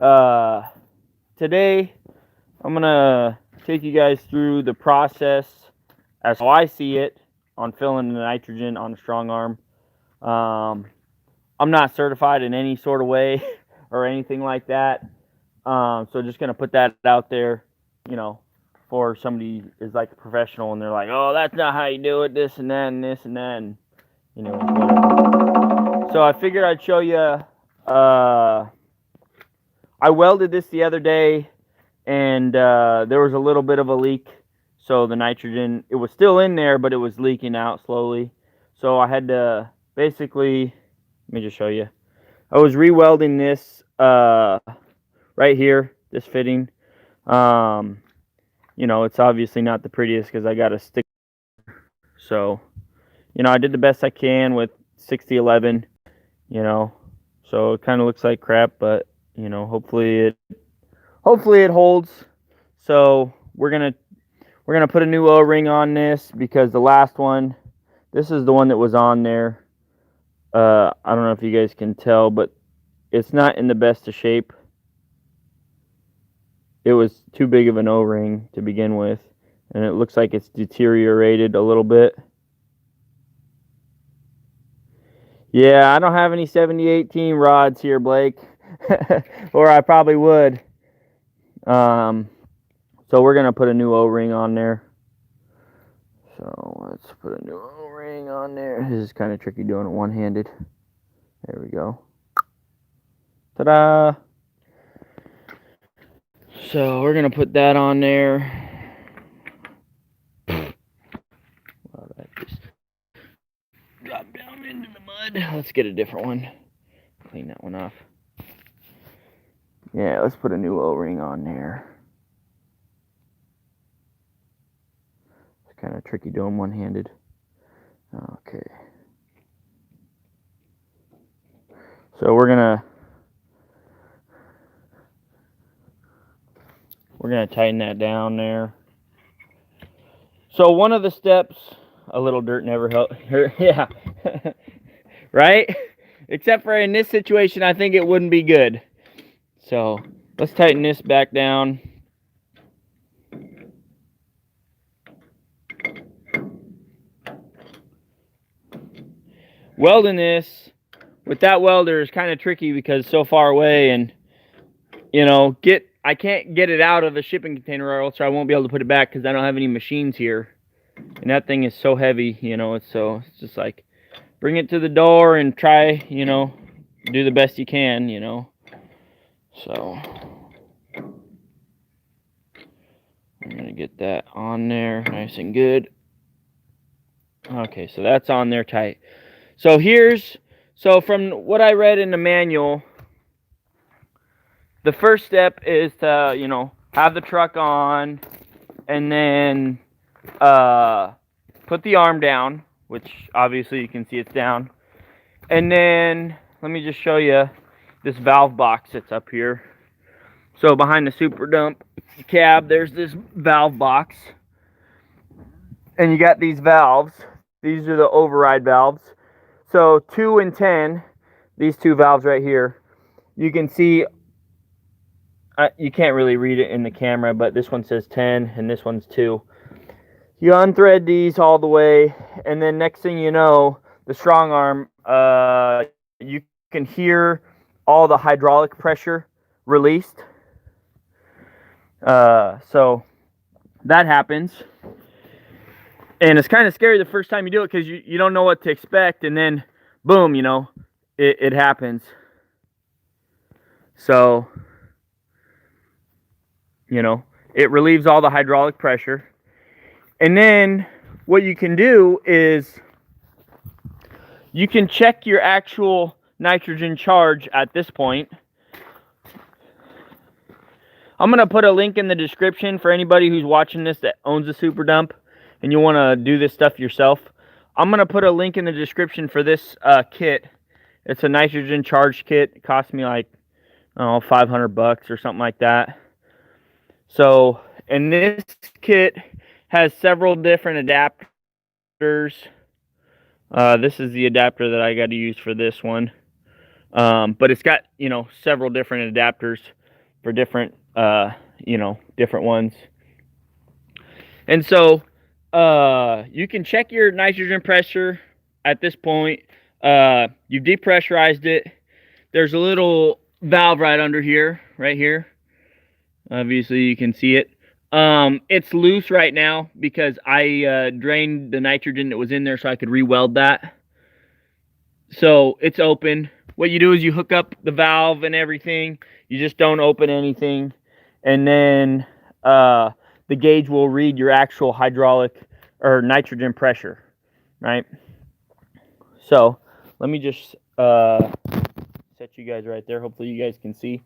Uh, Today, I'm gonna take you guys through the process as how I see it on filling the nitrogen on a strong arm. Um, I'm not certified in any sort of way or anything like that. So just gonna put that out there, you know, for somebody is like a professional and they're like, oh, that's not how you do it, this and that and this and that, and whatever. So I figured I'd show you. I welded this the other day, and there was a little bit of a leak. So the nitrogen, it was still in there, but it was leaking out slowly. So I had to basically, let me just show you. I was re-welding this right here, this fitting. Um, it's obviously not the prettiest because I got a stick. So, I did the best I can with 6011. You know, so it kind of looks like crap, but hopefully it holds. So we're gonna put a new O-ring on this because the last one, this is the one that was on there. I don't know if you guys can tell, but it's not in the best of shape. It was too big of an O-ring to begin with, and it looks like it's deteriorated a little bit. Yeah, I don't have any 7018 rods here, Blake, or I probably would. So we're gonna put a new O-ring on there. So let's put a new O-ring on there. This is kind of tricky doing it one-handed. There we go. Ta-da! So we're gonna put that on there. Well, that just dropped down into the mud. Let's get a different one. Clean that one off. Yeah, let's put a new O-ring on there. It's kind of tricky doing one-handed. Okay. So we're gonna tighten that down there. So one of the steps, a little dirt never helps. Yeah, right? Except for in this situation, I think it wouldn't be good. So let's tighten this back down. Welding this with that welder is kind of tricky because it's so far away, and I can't get it out of the shipping container, or else I won't be able to put it back because I don't have any machines here. And that thing is so heavy, it's just like bring it to the door and try, do the best you can, So I'm gonna get that on there nice and good. Okay, so that's on there tight. So from what I read in the manual, the first step is to, have the truck on, and then put the arm down, which obviously you can see it's down. And then let me just show you this valve box that's up here. So behind the super dump cab, there's this valve box, and you got these valves. These are the override valves. So 2 and 10, these two valves right here, you can see, you can't really read it in the camera, but this one says 10 and this one's 2. You unthread these all the way, and then next thing you know, the strong arm, you can hear all the hydraulic pressure released. So that happens, and it's kind of scary the first time you do it because you don't know what to expect, and then boom, it happens. So it relieves all the hydraulic pressure. And then what you can do is you can check your actual nitrogen charge at this point. I'm going to put a link in the description for anybody who's watching this that owns a super dump and you want to do this stuff yourself. I'm going to put a link in the description for this kit. It's a nitrogen charge kit. It cost me like, $500 or something like that. So, and this kit has several different adapters. This is the adapter that I got to use for this one. But it's got, several different adapters. for different, different ones. And so you can check your nitrogen pressure at this point. You've depressurized it. There's a little valve right under here, right here. Obviously, you can see it. It's loose right now because I drained the nitrogen that was in there so I could re-weld that. So it's open. What you do is you hook up the valve and everything. You just don't open anything. And then the gauge will read your actual hydraulic or nitrogen pressure, right? So let me just set you guys right there. Hopefully you guys can see.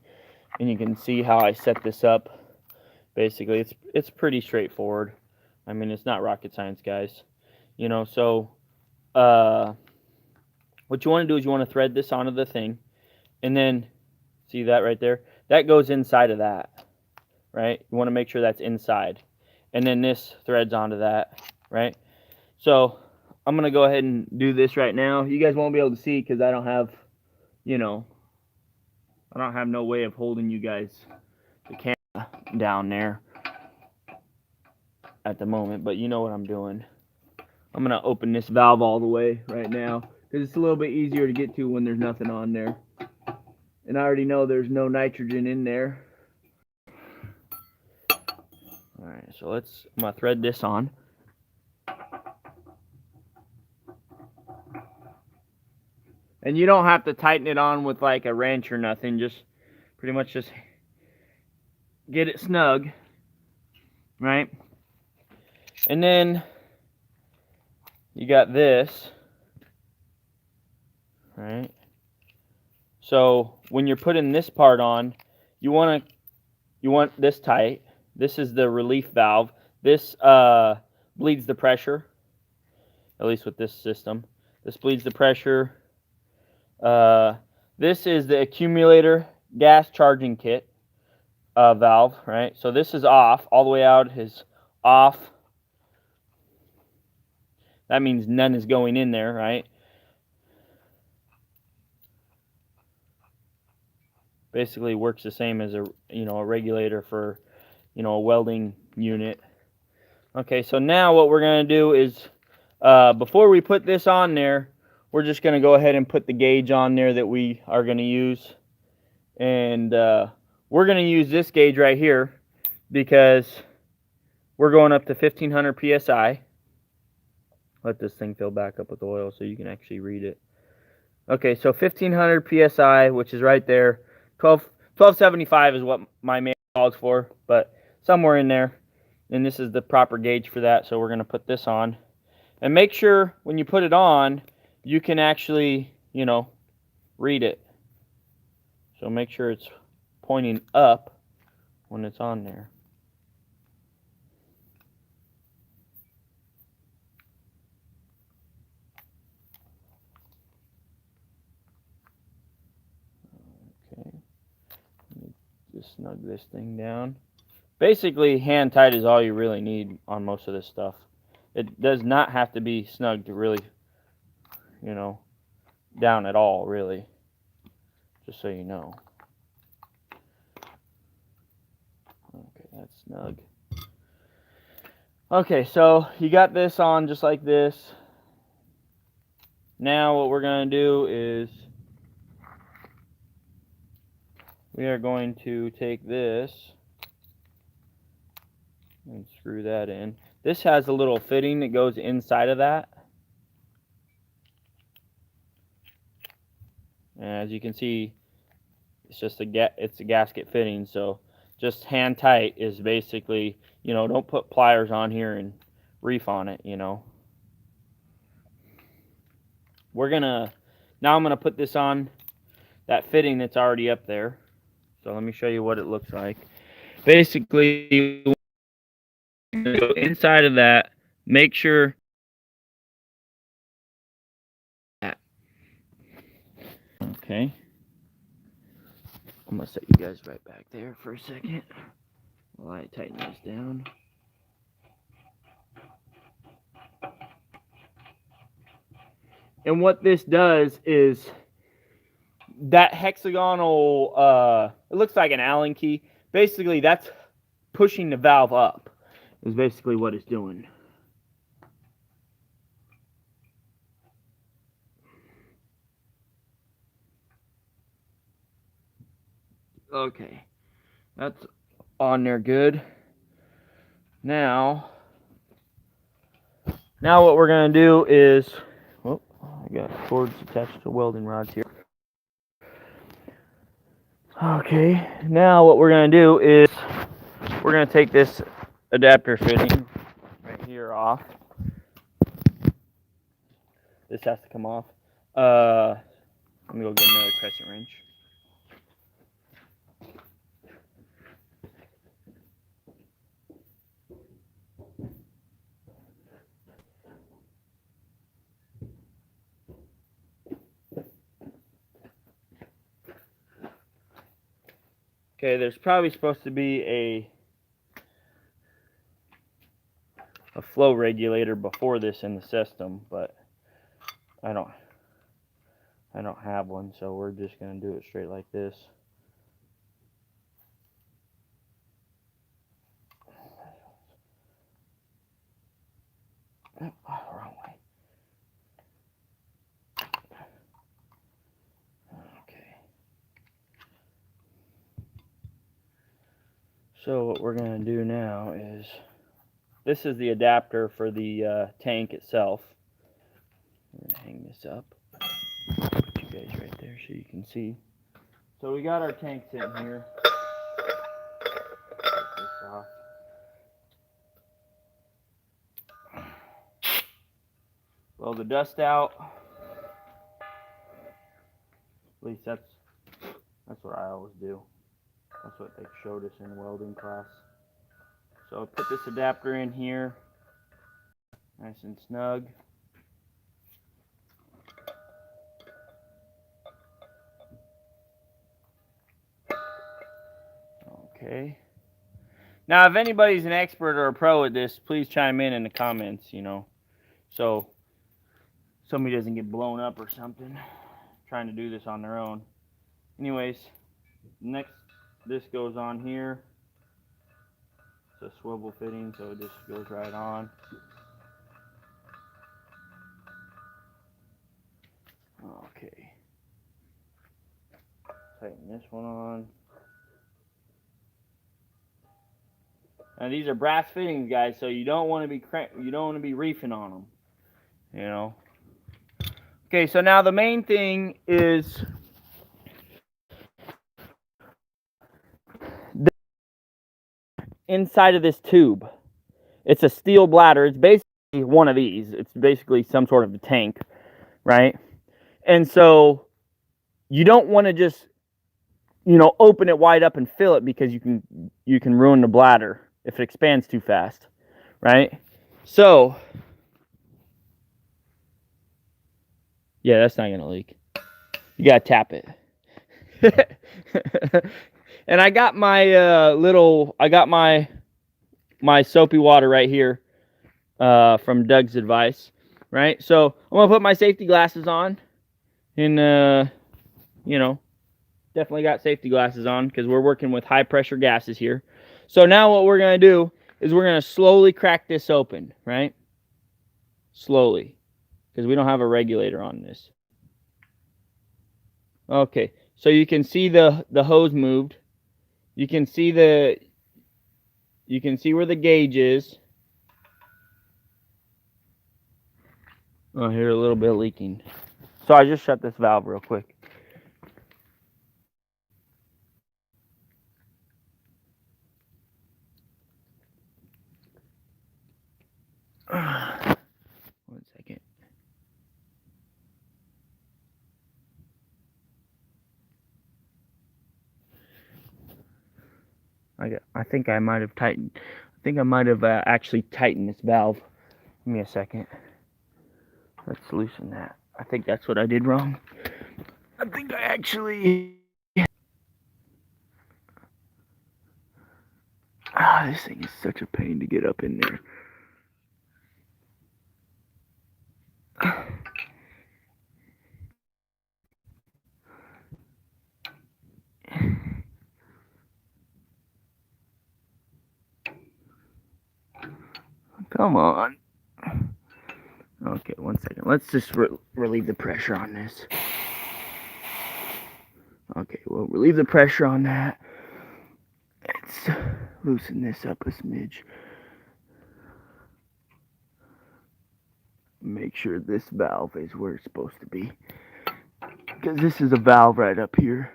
And you can see how I set this up. Basically, it's pretty straightforward. I mean, it's not rocket science, guys. So what you want to do is you want to thread this onto the thing, and then see that right there? That goes inside of that, right? You want to make sure that's inside, and then this threads onto that, right? So I'm gonna go ahead and do this right now. You guys won't be able to see because I don't have, I don't have no way of holding you guys the camera down there at the moment, but you know what I'm doing. I'm gonna open this valve all the way right now because it's a little bit easier to get to when there's nothing on there. And I already know there's no nitrogen in there. Alright, so I'm gonna thread this on. And you don't have to tighten it on with like a wrench or nothing, just pretty much just get it snug, right? And then you got this, right? So when you're putting this part on, you want this tight. This is the relief valve. This bleeds the pressure, at least with this system. This bleeds the pressure. This is the accumulator gas charging kit valve, right? So this is off. All the way out is off. That means none is going in there, right? Basically works the same as a regulator for a welding unit. Okay, so now what we're going to do is before we put this on there, we're just going to go ahead and put the gauge on there that we are going to use. And we're going to use this gauge right here because we're going up to 1500 psi. Let this thing fill back up with oil so you can actually read it. Okay, so 1500 psi, which is right there. 1275 is what my manual calls for, but somewhere in there. And this is the proper gauge for that, so we're going to put this on. And make sure when you put it on, you can actually, read it. So make sure it's pointing up when it's on there. Okay. Let me just snug this thing down. Basically, hand tight is all you really need on most of this stuff. It does not have to be snug to really, down at all, really. Just so you know. Okay, that's snug. Okay, so you got this on just like this. Now what we're going to do is we are going to take this and screw that in. This has a little fitting that goes inside of that. And as you can see, it's just a gasket fitting, so just hand tight is basically, don't put pliers on here and reef on it, Now I'm gonna put this on that fitting that's already up there. So let me show you what it looks like. Basically, go inside of that, make sure okay. I'm gonna set you guys right back there for a second while I tighten this down. And what this does is that hexagonal, it looks like an Allen key. Basically, that's pushing the valve up, is basically what it's doing. Okay, that's on there good. Now what we're going to do is, oh, I got cords attached to welding rods here. Okay, now what we're going to do is we're going to take this adapter fitting right here off. This has to come off. Let me go get another crescent wrench. Okay, there's probably supposed to be a flow regulator before this in the system, but I don't have one, so we're just gonna do it straight like this. Oh, wrong way. Okay. So what we're gonna do now is, this is the adapter for the tank itself. I'm gonna hang this up. Put you guys right there so you can see. So we got our tank sitting here. Take this off. Blow the dust out. At least that's what I always do. That's what they showed us in welding class. So I'll put this adapter in here, nice and snug. Okay. Now, if anybody's an expert or a pro at this, please chime in the comments, so somebody doesn't get blown up or something trying to do this on their own. Anyways, next, this goes on here. It's a swivel fitting, so it just goes right on. Okay. Tighten this one on. Now these are brass fittings, guys, so you don't want to be reefing on them, Okay, so now the main thing is inside of this tube. It's a steel bladder. It's basically one of these. It's basically some sort of a tank, right? And so you don't want to just, open it wide up and fill it, because you can ruin the bladder if it expands too fast, right? So, yeah, that's not gonna leak. You gotta tap it. And I got my my soapy water right here from Doug's advice, right? So I'm gonna put my safety glasses on, and definitely got safety glasses on because we're working with high pressure gases here. So now what we're gonna do is we're gonna slowly crack this open, right? Slowly, because we don't have a regulator on this. Okay, so you can see the hose moved. You can see where the gauge is. Oh, here a little bit of leaking. So I just shut this valve real quick. One second. I think I might have tightened. I think I might have actually tightened this valve. Give me a second. Let's loosen that. I think that's what I did wrong. I think I actually... this thing is such a pain to get up in there. Come on. Okay, 1 second. Let's just relieve the pressure on this. Okay, we'll relieve the pressure on that. Let's loosen this up a smidge. Make sure this valve is where it's supposed to be, because this is a valve right up here.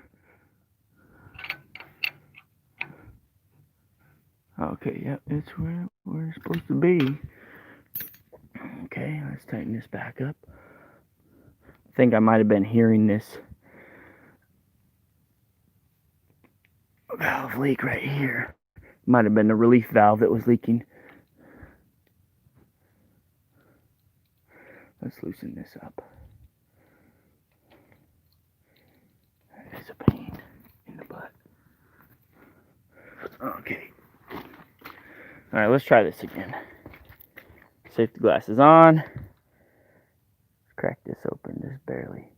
Okay, yep, it's where it's supposed to be. Okay, let's tighten this back up. I think I might have been hearing this valve leak right here. Might have been the relief valve that was leaking. Let's loosen this up. That is a pain in the butt. Okay. Alright, let's try this again. Safety glasses on. Crack this open just barely.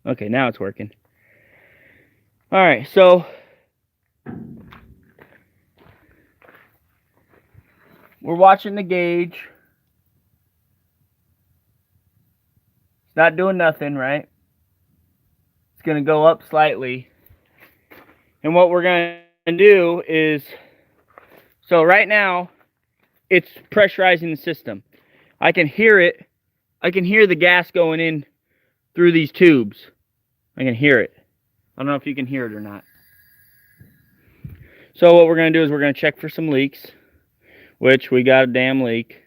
Okay, now it's working. Alright, so we're watching the gauge. It's not doing nothing, right? It's going to go up slightly. And what we're going to do is, so right now, it's pressurizing the system. I can hear it. I can hear the gas going in through these tubes. I can hear it. I don't know if you can hear it or not. So what we're going to do is we're going to check for some leaks, which we got a damn leak.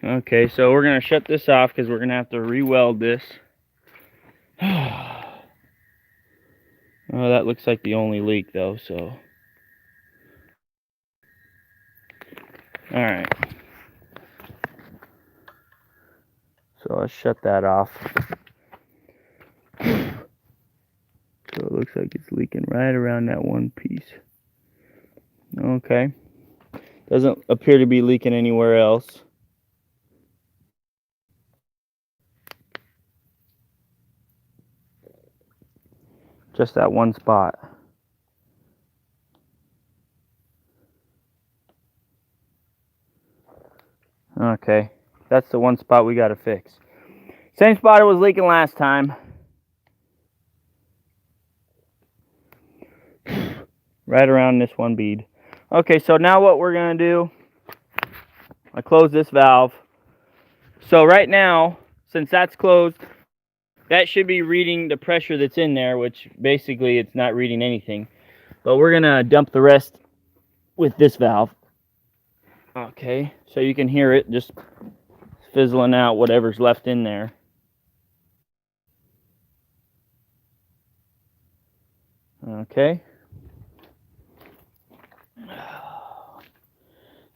Okay, so we're going to shut this off because we're going to have to re-weld this. Oh, that looks like the only leak though, so. Alright. So let's shut that off. So it looks like it's leaking right around that one piece. Okay. Doesn't appear to be leaking anywhere else. Just that one spot. Okay. That's the one spot we got to fix. Same spot it was leaking last time. Right around this one bead. Okay, so now what we're going to do, I close this valve. So right now, since that's closed, that should be reading the pressure that's in there, which basically it's not reading anything. But we're going to dump the rest with this valve. Okay, so you can hear it just fizzling out whatever's left in there. Okay.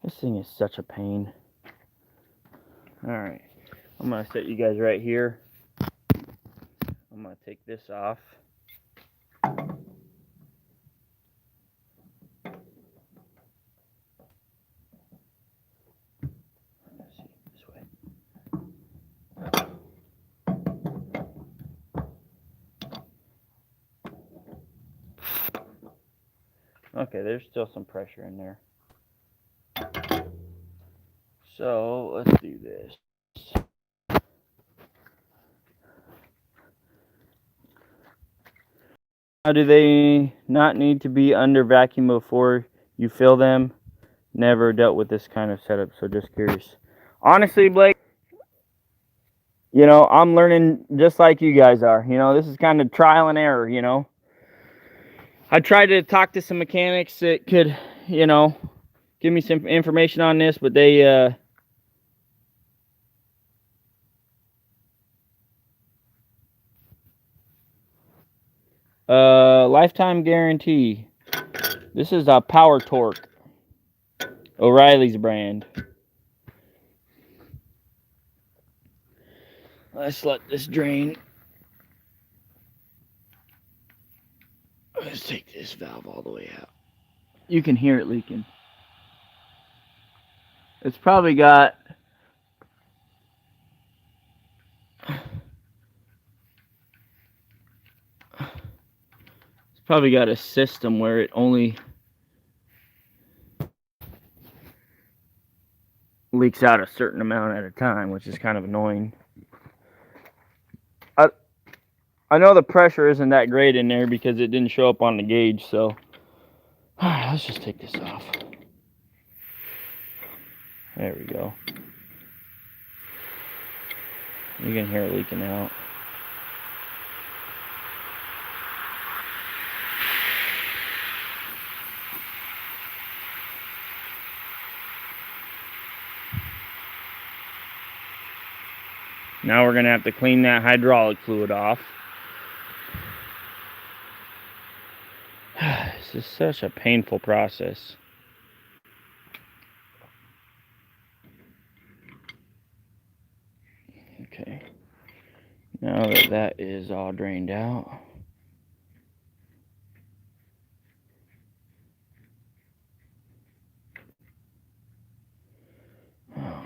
This thing is such a pain. Alright, I'm going to set you guys right here. I'm going to take this off. Let's see, this way. Okay, there's still some pressure in there. So, let's do this. Now, do they not need to be under vacuum before you fill them? Never dealt with this kind of setup, so just curious. Honestly, Blake, you know, I'm learning just like you guys are. You know, this is kind of trial and error, you know. I tried to talk to some mechanics that could, you know, give me some information on this, but they, lifetime guarantee. This is a Power Torque. O'Reilly's brand. Let's let this drain. Let's take this valve all the way out. You can hear it leaking. It's probably got Probably got a system where it only leaks out a certain amount at a time, which is kind of annoying. I know the pressure isn't that great in there because it didn't show up on the gauge, so let's just take this off. There we go. You can hear it leaking out. Now we're going to have to clean that hydraulic fluid off. This is such a painful process. Okay. Now that that is all drained out,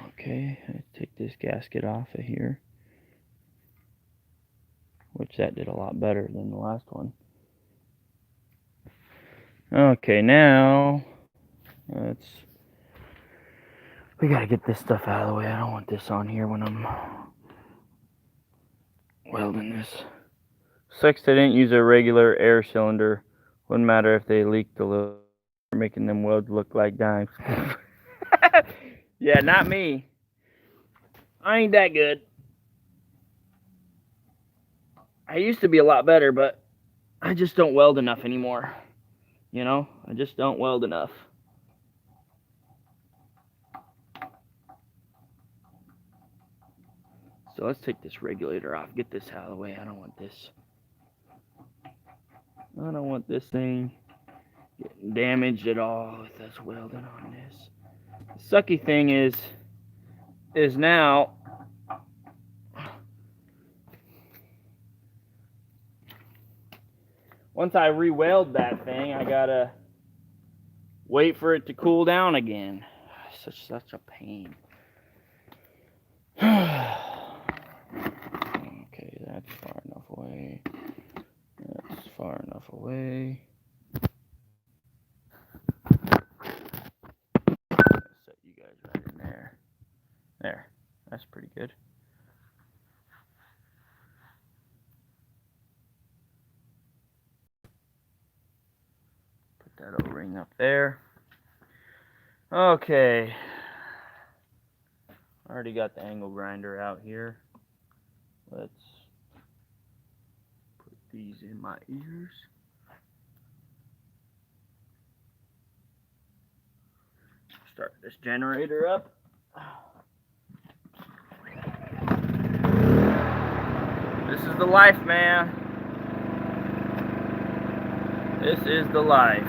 okay, let's take this gasket off of here, which that did a lot better than the last one. Okay, now we gotta get this stuff out of the way. I don't want this on here when I'm welding this. Sucks they didn't use a regular air cylinder. Wouldn't matter if they leaked a little, making them welds look like dimes. Yeah, not me. I ain't that good. I used to be a lot better, but I just don't weld enough anymore. You know, I just don't weld enough. So let's take this regulator off. Get this out of the way. I don't want this. I don't want this thing getting damaged at all with us welding on this. The sucky thing is now once I re-weld that thing, I gotta wait for it to cool down again. Such a pain. Okay, that's far enough away. That's far enough away. Set you guys right in there. There. That's pretty good. Put that O-ring up there. Okay. Already got the angle grinder out here. Let's put these in my ears. Start this generator up. This is the life, man. This is the life.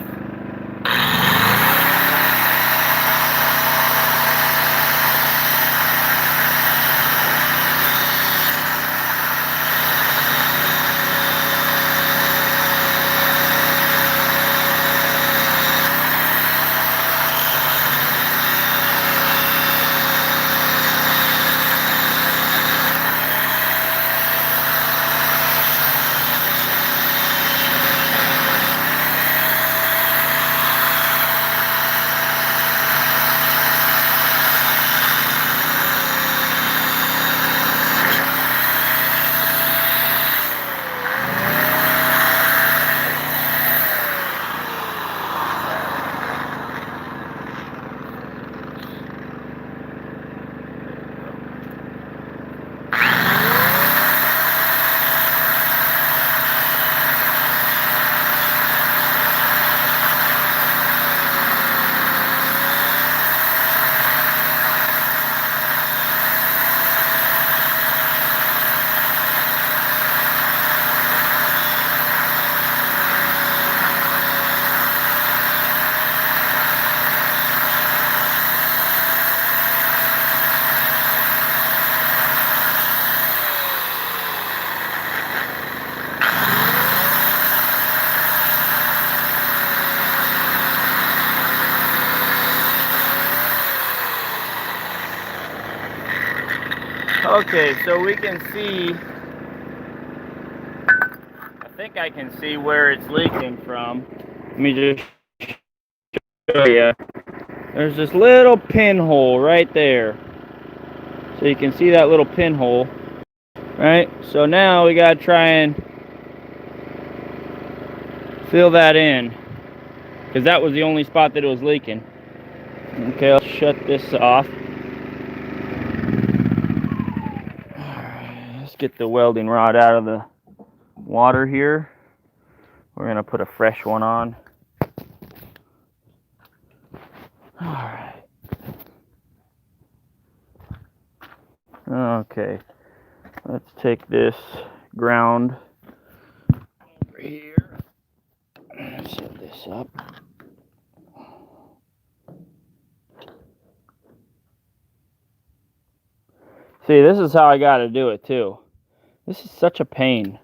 Okay, so we can see, I think I can see where it's leaking from. Let me just show you. There's this little pinhole right there. So you can see that little pinhole, right? So now we gotta try and fill that in, because that was the only spot that it was leaking. Okay, I'll shut this off. Alright, let's get the welding rod out of the water here. We're gonna put a fresh one on. Alright. Okay. Let's take this ground over here. Set this up. See, this is how I gotta do it too. This is such a pain.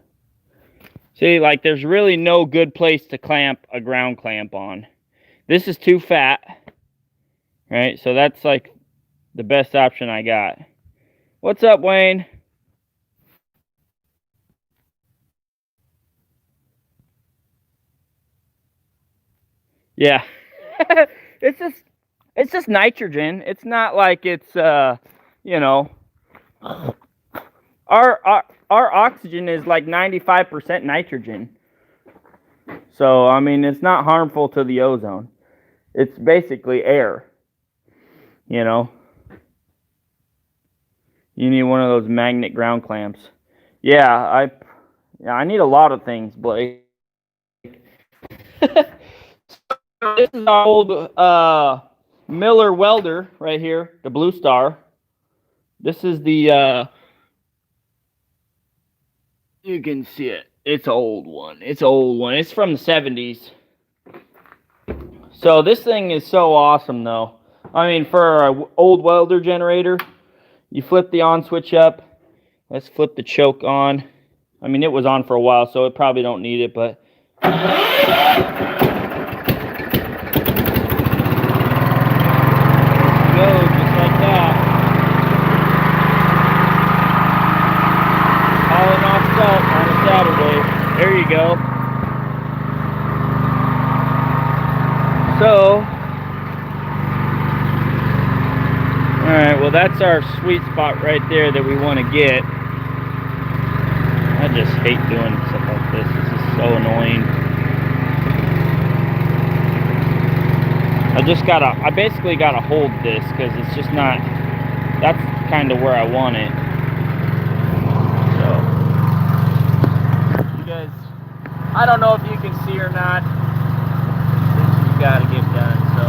See, like, there's really no good place to clamp a ground clamp on. This is too fat, right? So that's like the best option I got. What's up, Wayne? Yeah. It's just nitrogen. It's not like it's you know, our oxygen is like 95% nitrogen. So, I mean, it's not harmful to the ozone. It's basically air. You know. You need one of those magnet ground clamps. Yeah, I need a lot of things, Blake. This is our old Miller welder right here, the Blue Star. This is the you can see it. It's an old one. It's an old one. It's from the 70s. So this thing is so awesome, though. I mean, for an old welder generator, you flip the on switch up. Let's flip the choke on. I mean, it was on for a while, so it probably don't need it, but go just like that. Hauling off salt on a Saturday. There you go. So, alright, well, that's our sweet spot right there that we want to get. I just hate doing stuff like this. This is so annoying. I basically gotta hold this because it's just not, that's kind of where I want it. So, you guys, I don't know if you can see or not. This has got to get done, so.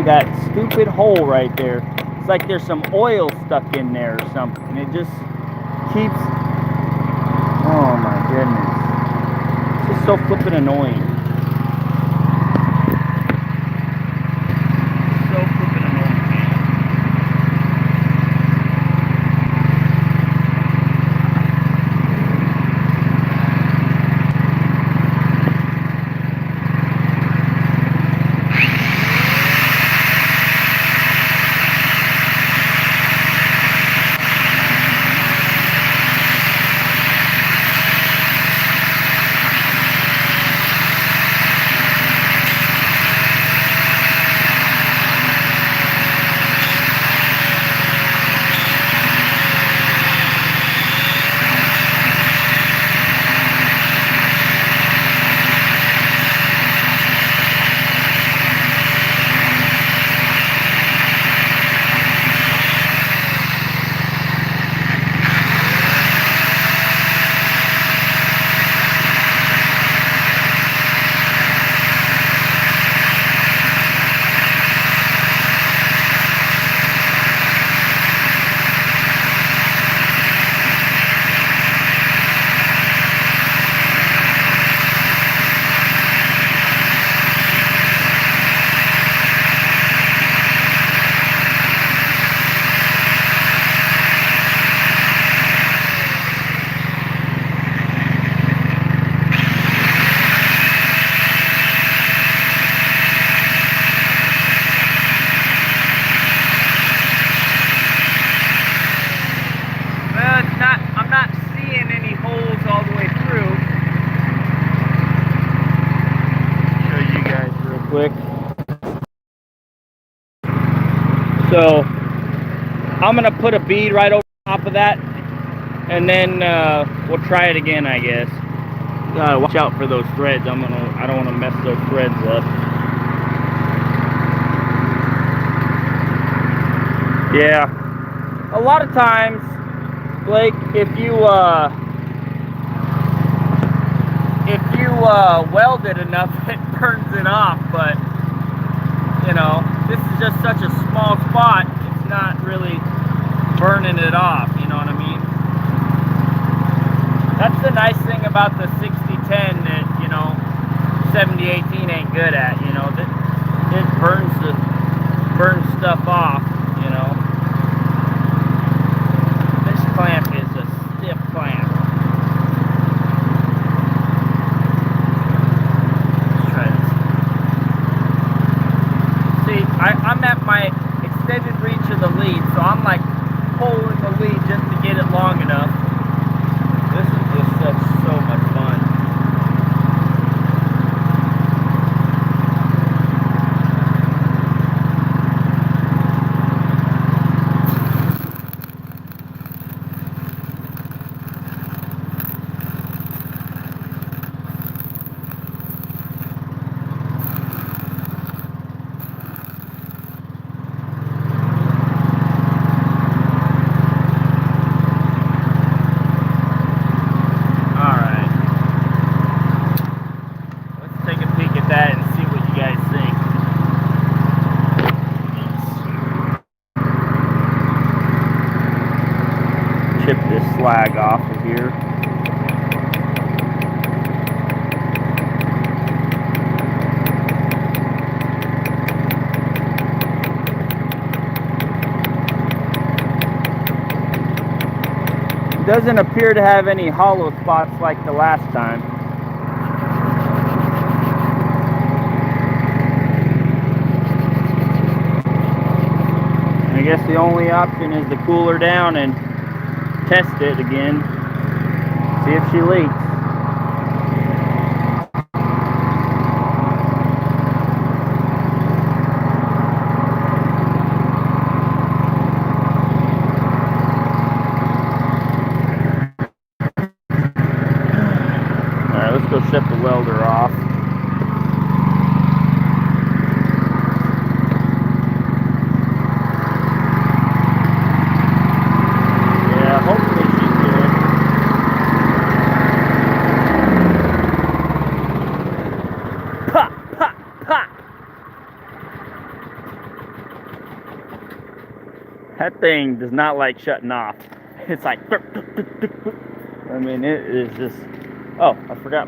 that stupid hole right there. It's like there's some oil stuck in there or something. It just keeps, oh my goodness. It's just so flippin' annoying. Quick. So I'm gonna put a bead right over top of that, and then we'll try it again, I guess. Watch out for those threads. I don't want to mess those threads up. Yeah, a lot of times, Blake, if you weld it enough, it burns it off, but you know, this is just such a small spot, it's not really burning it off, you know what I mean? That's the nice thing about the 60-10 that, you know, 70-18 ain't good at, you know, that it burns stuff off, you know. This clamp is a stiff clamp. I'm at my extended reach of the lead, so I'm like pulling the lead just to get it long enough. This is just so much fun. Chip this slag off of here. It doesn't appear to have any hollow spots like the last time. I guess the only option is to cool her down and test it again, see if she leaks. Alright, let's go shut the welder off. That thing does not like shutting off. It's like, I mean, it is just, oh, I forgot.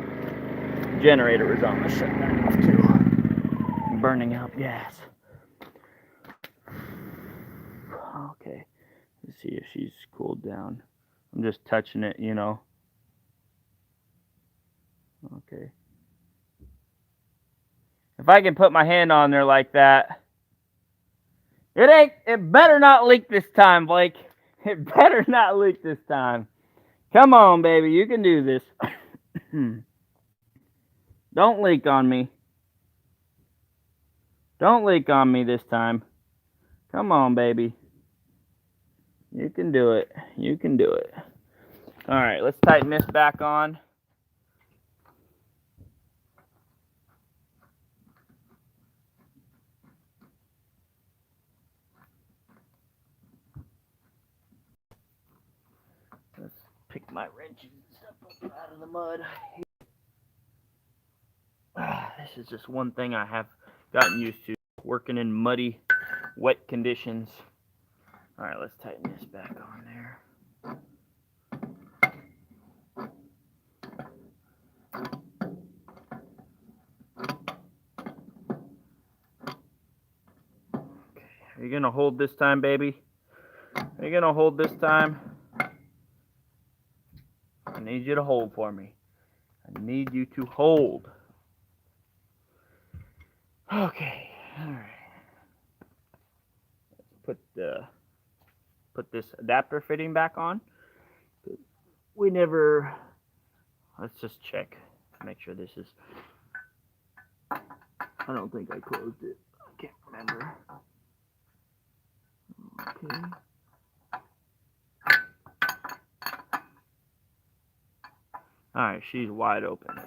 Generator is on. Let's shut that off too. Burning out gas. Okay, let's see if she's cooled down. I'm just touching it, you know. Okay. If I can put my hand on there like that, it better not leak this time, Blake. It better not leak this time. Come on, baby, you can do this. Don't leak on me. Don't leak on me this time. Come on, baby. You can do it. You can do it. All right, let's tighten this back on. Let's pick my wrenches and stuff up out of the mud. This is just one thing I have gotten used to, working in muddy, wet conditions. All right, let's tighten this back on there. Okay, are you gonna hold this time, baby? Are you gonna hold this time? I need you to hold for me. I need you to hold. Okay, all right. Let's put this adapter fitting back on. We never. Let's just check. Make sure this is. I don't think I closed it. I can't remember. Okay. All right, she's wide open.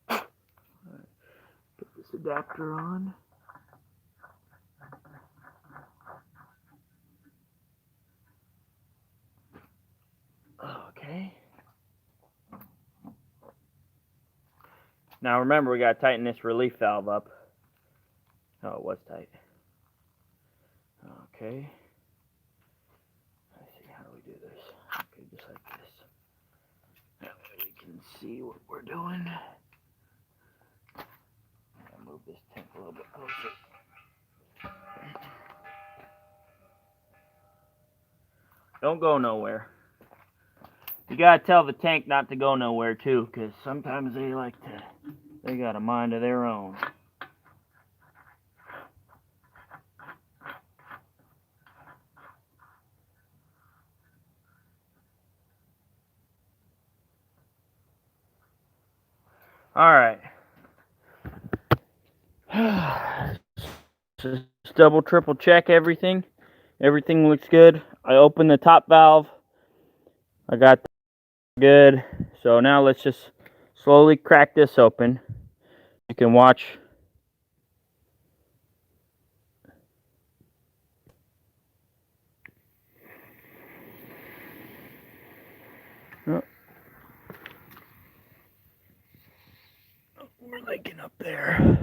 All right, put this adapter on. Okay. Now remember, we gotta tighten this relief valve up. Oh, it was tight. Okay. Let's see, how do we do this? Okay, just like this. That way we can see what we're doing. I'll move this tank a little bit closer. Don't go nowhere. You gotta tell the tank not to go nowhere too, because sometimes they got a mind of their own. All right. Just double, triple check everything. Everything looks good. I opened the top valve. I got good. So now let's just slowly crack this open. You can watch. Oh, we're leaking up there.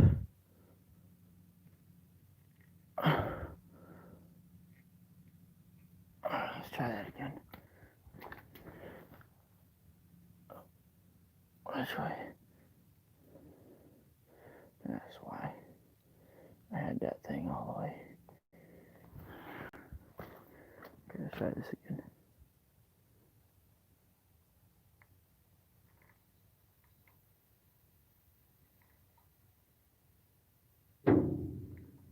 Let's try that again. This way. That's why I had that thing all the way. Okay, let's try this again.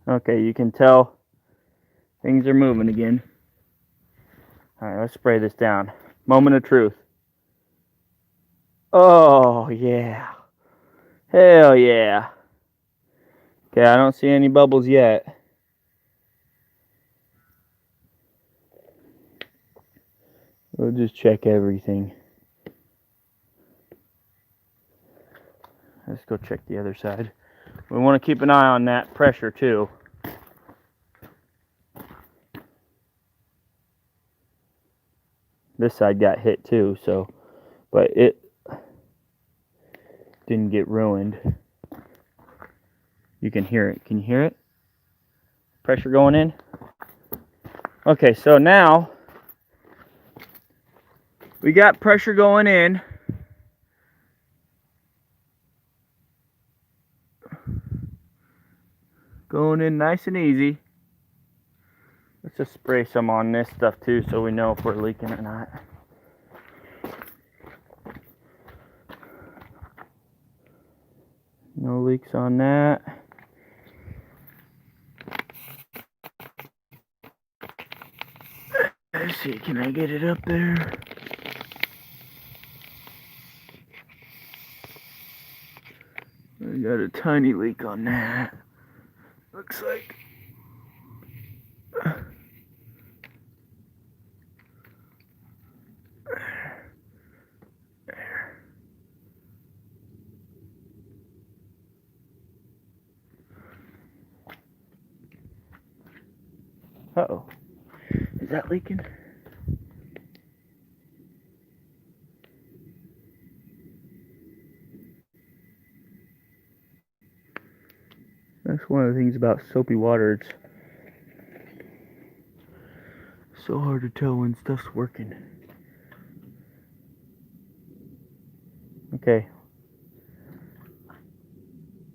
Okay, you can tell things are moving again. Alright, let's spray this down. Moment of truth. Oh, yeah. Hell yeah. Okay, I don't see any bubbles yet. We'll just check everything. Let's go check the other side. We want to keep an eye on that pressure too. This side got hit too, so, but it didn't get ruined. You can hear it. Can you hear it? Pressure going in. Okay, so now we got pressure going in. Going in nice and easy. Let's just spray some on this stuff too so we know if we're leaking or not. No leaks on that. Let's see, can I get it up there? I got a tiny leak on that. Looks like. Uh-oh. Is that leaking? That's one of the things about soapy water. It's so hard to tell when stuff's working. Okay.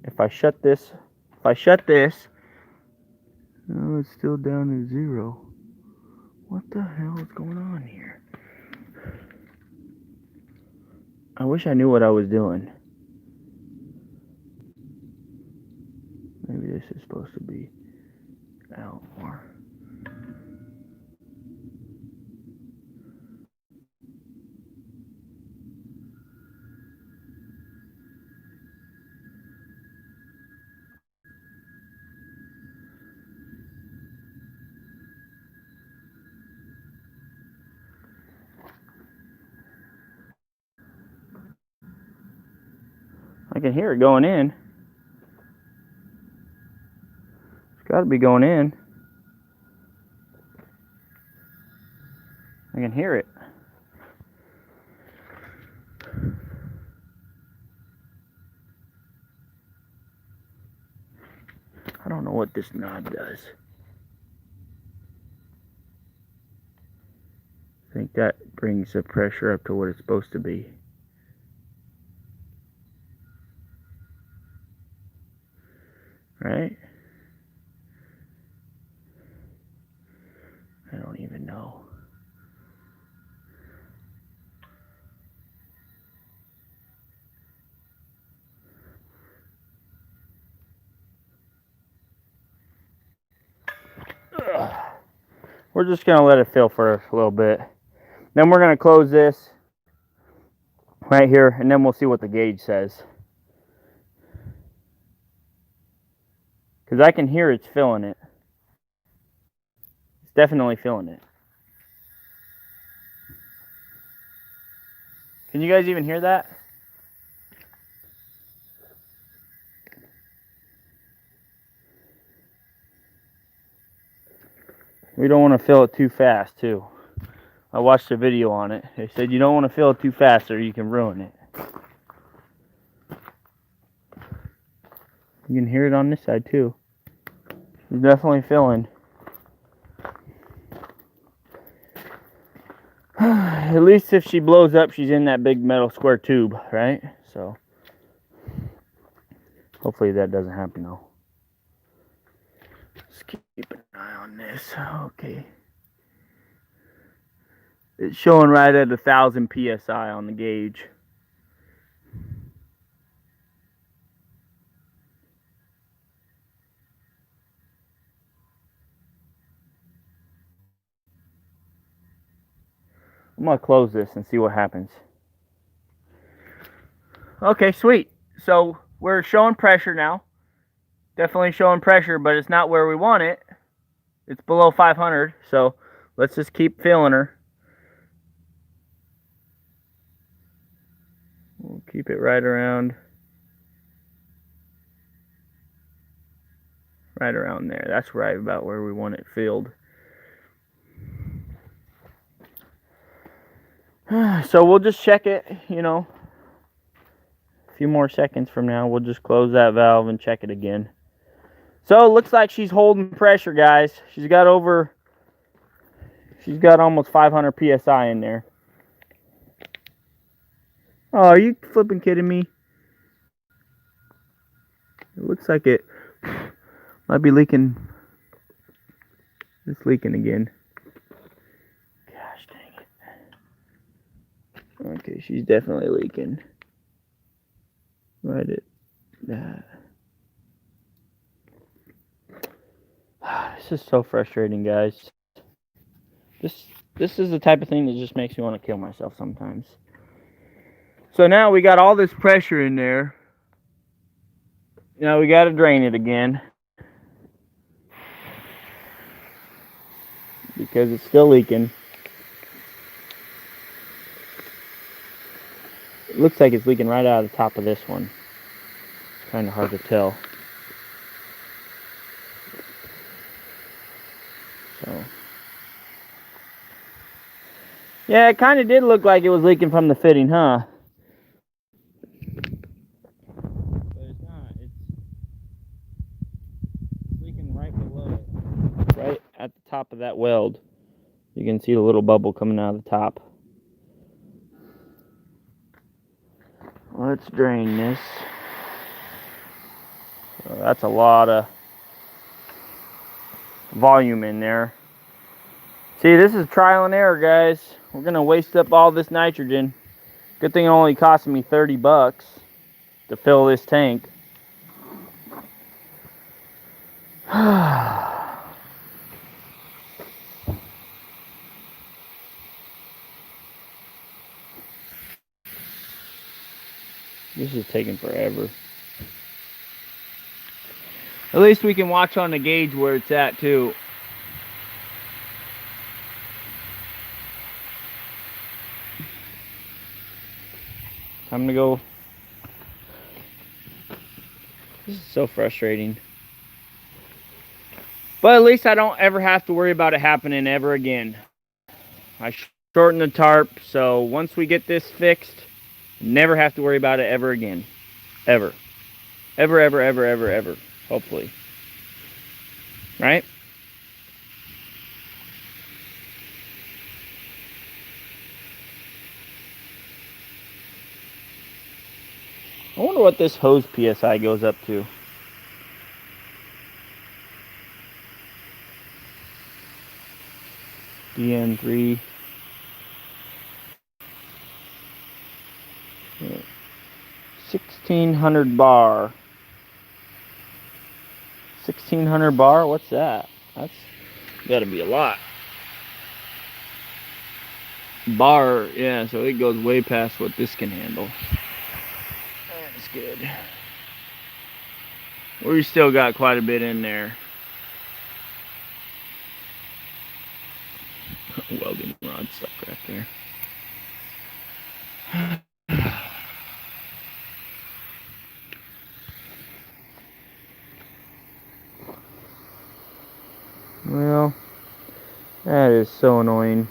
If I shut this, oh, it's still down to 0. What the hell is going on here? I wish I knew what I was doing. Maybe this is supposed to be out more. I can hear it going in. It's got to be going in. I can hear it. I don't know what this knob does. I think that brings the pressure up to what it's supposed to be. Right? I don't even know. Ugh. We're just going to let it fill for a little bit. Then we're going to close this right here, and then we'll see what the gauge says. Because I can hear it's filling it. It's definitely filling it. Can you guys even hear that? We don't want to fill it too fast, too. I watched a video on it. They said you don't want to fill it too fast or you can ruin it. You can hear it on this side, too. It's definitely filling. At least if she blows up, she's in that big metal square tube, right? So, hopefully that doesn't happen, though. Just keep an eye on this. Okay. It's showing right at 1,000 psi on the gauge. I'm going to close this and see what happens. Okay, sweet. So we're showing pressure now. Definitely showing pressure, but it's not where we want it. It's below 500, so let's just keep filling her. We'll keep it right around there. That's right about where we want it filled. So we'll just check it, you know, a few more seconds from now. We'll just close that valve and check it again. So it looks like she's holding pressure, guys. She's got almost 500 psi in there. Oh, are you flipping kidding me? It looks like it might be leaking. It's leaking again. Gosh dang it. Okay, she's definitely leaking. Right at that. This is so frustrating, guys. This is the type of thing that just makes me want to kill myself sometimes. So now we got all this pressure in there. Now we got to drain it again because it's still leaking. It looks like it's leaking right out of the top of this one. Kind of hard to tell. So, yeah, it kind of did look like it was leaking from the fitting, huh? But it's not. It's leaking right below it. Right at the top of that weld. You can see the little bubble coming out of the top. Let's drain this. So that's a lot of volume in there. See, this is trial and error, guys. We're gonna waste up all this nitrogen. Good thing it only cost me 30 bucks to fill this tank. This is taking forever. At least we can watch on the gauge where it's at too. Time to go. This is so frustrating. But at least I don't ever have to worry about it happening ever again. I shortened the tarp, so once we get this fixed, never have to worry about it ever again. Ever. Ever, ever, ever, ever, ever. Hopefully. Right? I wonder what this hose PSI goes up to. DN3. 1600 bar. 1600 bar? What's that? That's gotta be a lot. Bar, yeah, so it goes way past what this can handle. That's good. We still got quite a bit in there. Welding rod stuck right there. Well, that is so annoying.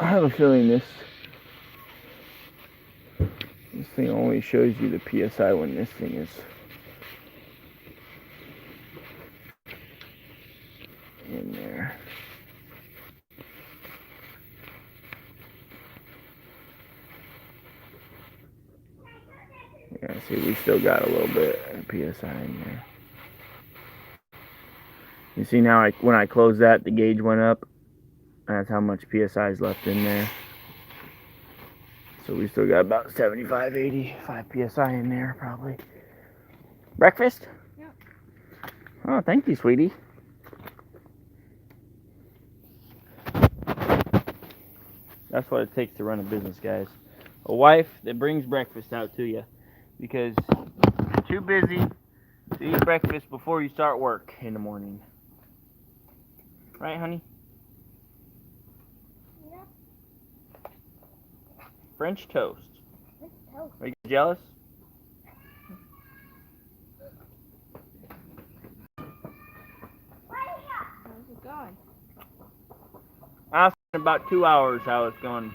I have a feeling this thing only shows you the PSI when this thing is in there. Yeah, see, we still got a little bit of PSI in there. You see now, when I closed that, the gauge went up. That's how much PSI is left in there. So we still got about 75, 85 PSI in there, probably. Breakfast? Yeah. Oh, thank you, sweetie. That's what it takes to run a business, guys. A wife that brings breakfast out to you. Because too busy to eat breakfast before you start work in the morning. Right, honey? Yeah. French toast. French toast. Are you jealous? How's it going? I was in about 2 hours how it's going.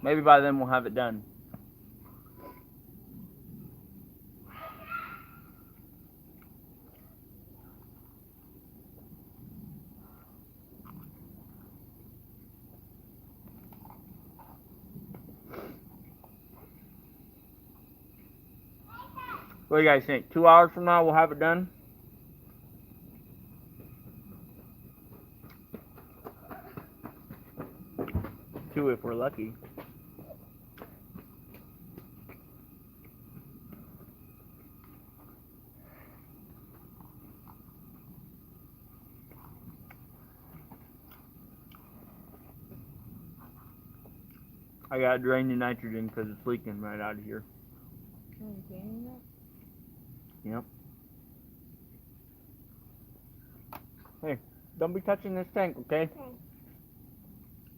Maybe by then we'll have it done. What do you guys think? 2 hours from now we'll have it done? Two if we're lucky. I gotta drain the nitrogen because it's leaking right out of here. Are you getting that? Yep. Hey, don't be touching this tank, okay? Okay.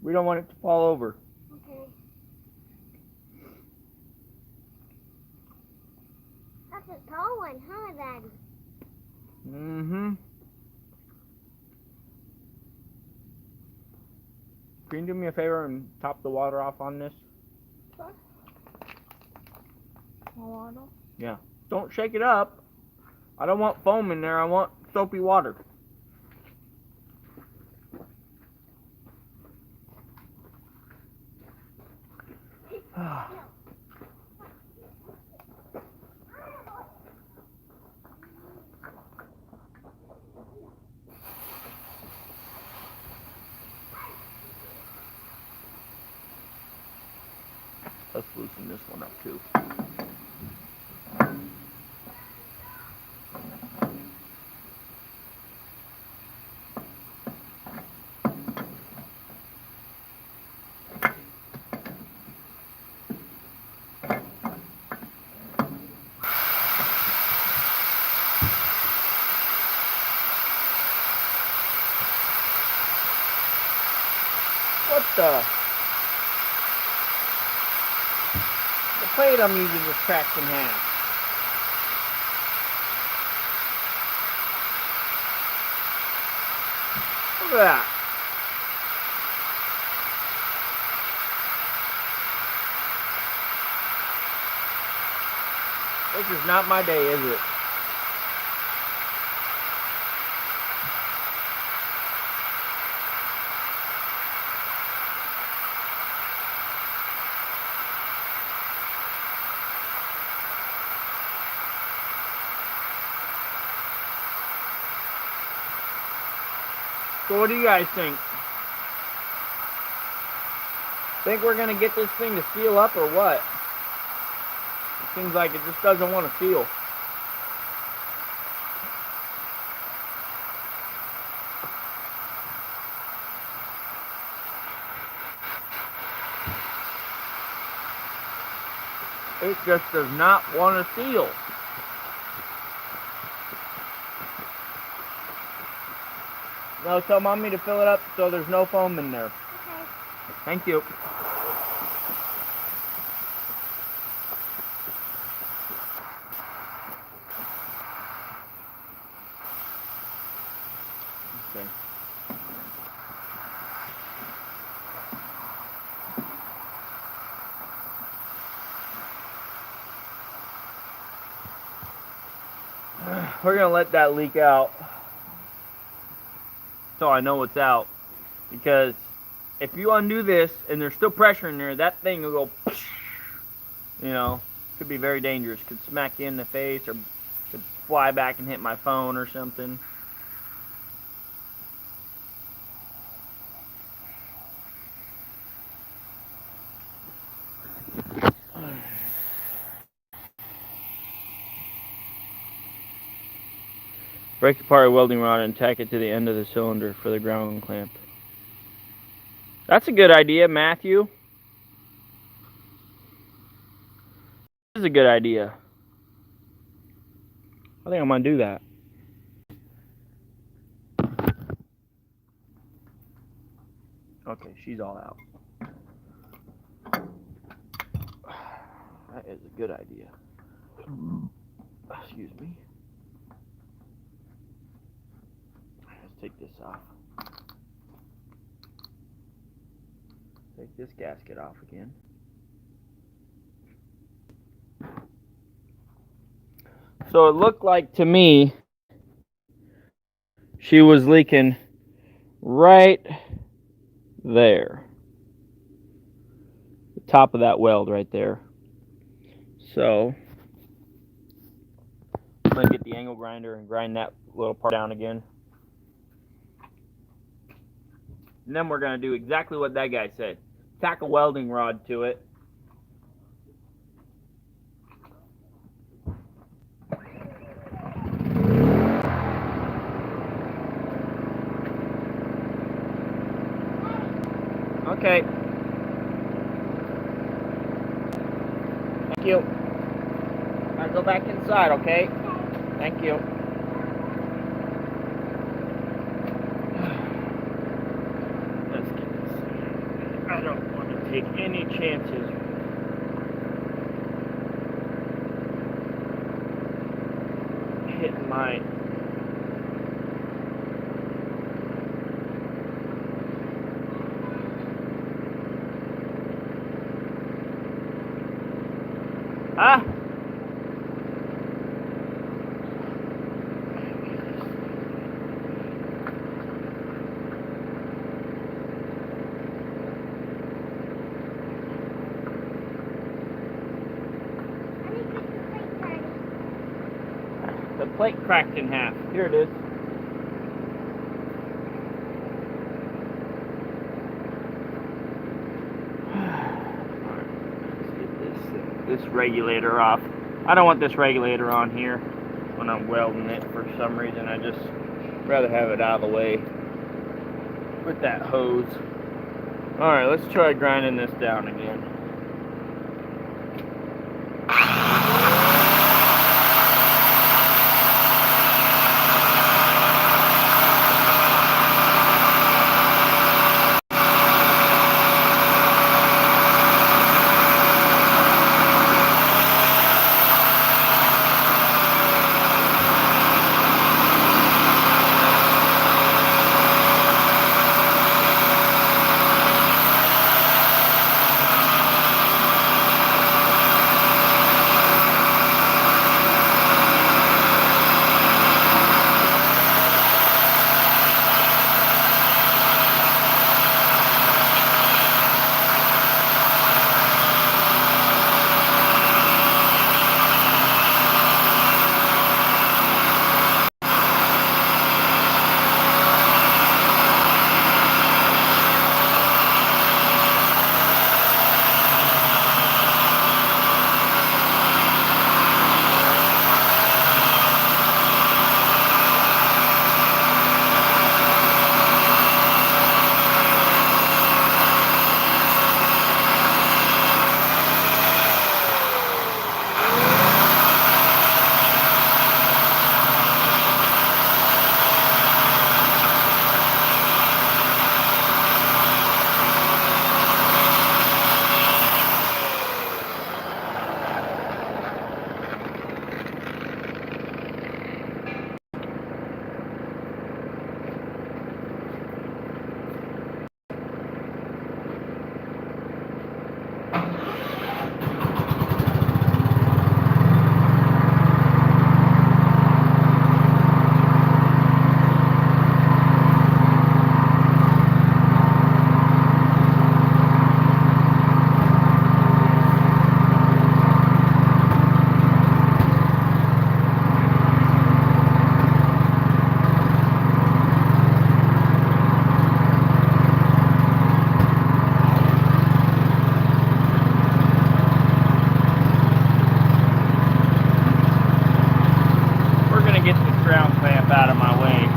We don't want it to fall over. Okay. That's a tall one, huh, Daddy? Mm-hmm. Can you do me a favor and top the water off on this? Sure. Water? Yeah. Don't shake it up. I don't want foam in there. I want soapy water. Let's loosen this one up too. What the? The plate I'm using was cracked in half. Look at that. This is not my day, is it? So what do you guys think? Think we're gonna get this thing to seal up or what? It seems like it just doesn't want to seal. It just does not want to seal. No, tell Mommy to fill it up so there's no foam in there. Okay. Thank you. Okay. We're gonna let that leak out so I know it's out, because if you undo this and there's still pressure in there, that thing will go, you know, could be very dangerous. Could smack you in the face or could fly back and hit my phone or something. Break apart a welding rod and tack it to the end of the cylinder for the ground clamp. That's a good idea, Matthew. This is a good idea. I think I'm gonna do that. Okay, she's all out. That is a good idea. Excuse me. Let's take this off. Take this gasket off again. So it looked like to me she was leaking right there. The top of that weld right there. So I'm going to get the angle grinder and grind that little part down again. And then we're going to do exactly what that guy said. Tack a welding rod to it. Okay. Thank you. Gotta go back inside, okay? Thank you. Let's get this. I don't want to take any chances. Hitting my Ah! The plate cracked in half. Here it is. Let's get this regulator off. I don't want this regulator on here when I'm welding it for some reason. I just rather have it out of the way with that hose. Alright, let's try grinding this down again. Out of my way.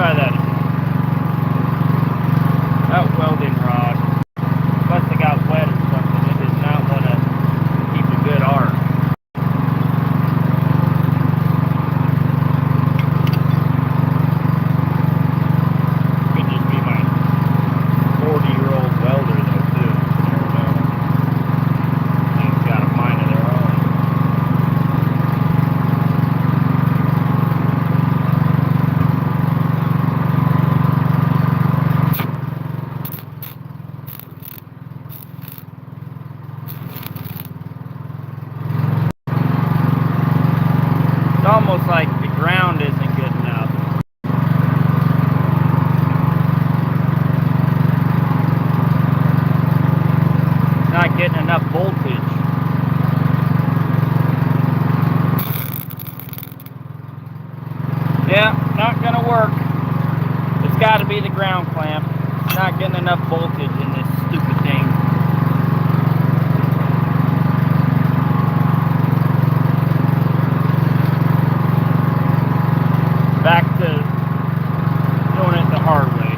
try that again. That welding rod must have got wet or something. It did not want to keep a good arc. Could just be my 40-year-old welder though too. You never know. Things got a mind of their own. It's almost like the ground isn't good enough. It's not getting enough voltage. Yeah, not gonna work. It's gotta be the ground clamp. Not getting enough voltage in this stupid thing. Back to doing it the hard way.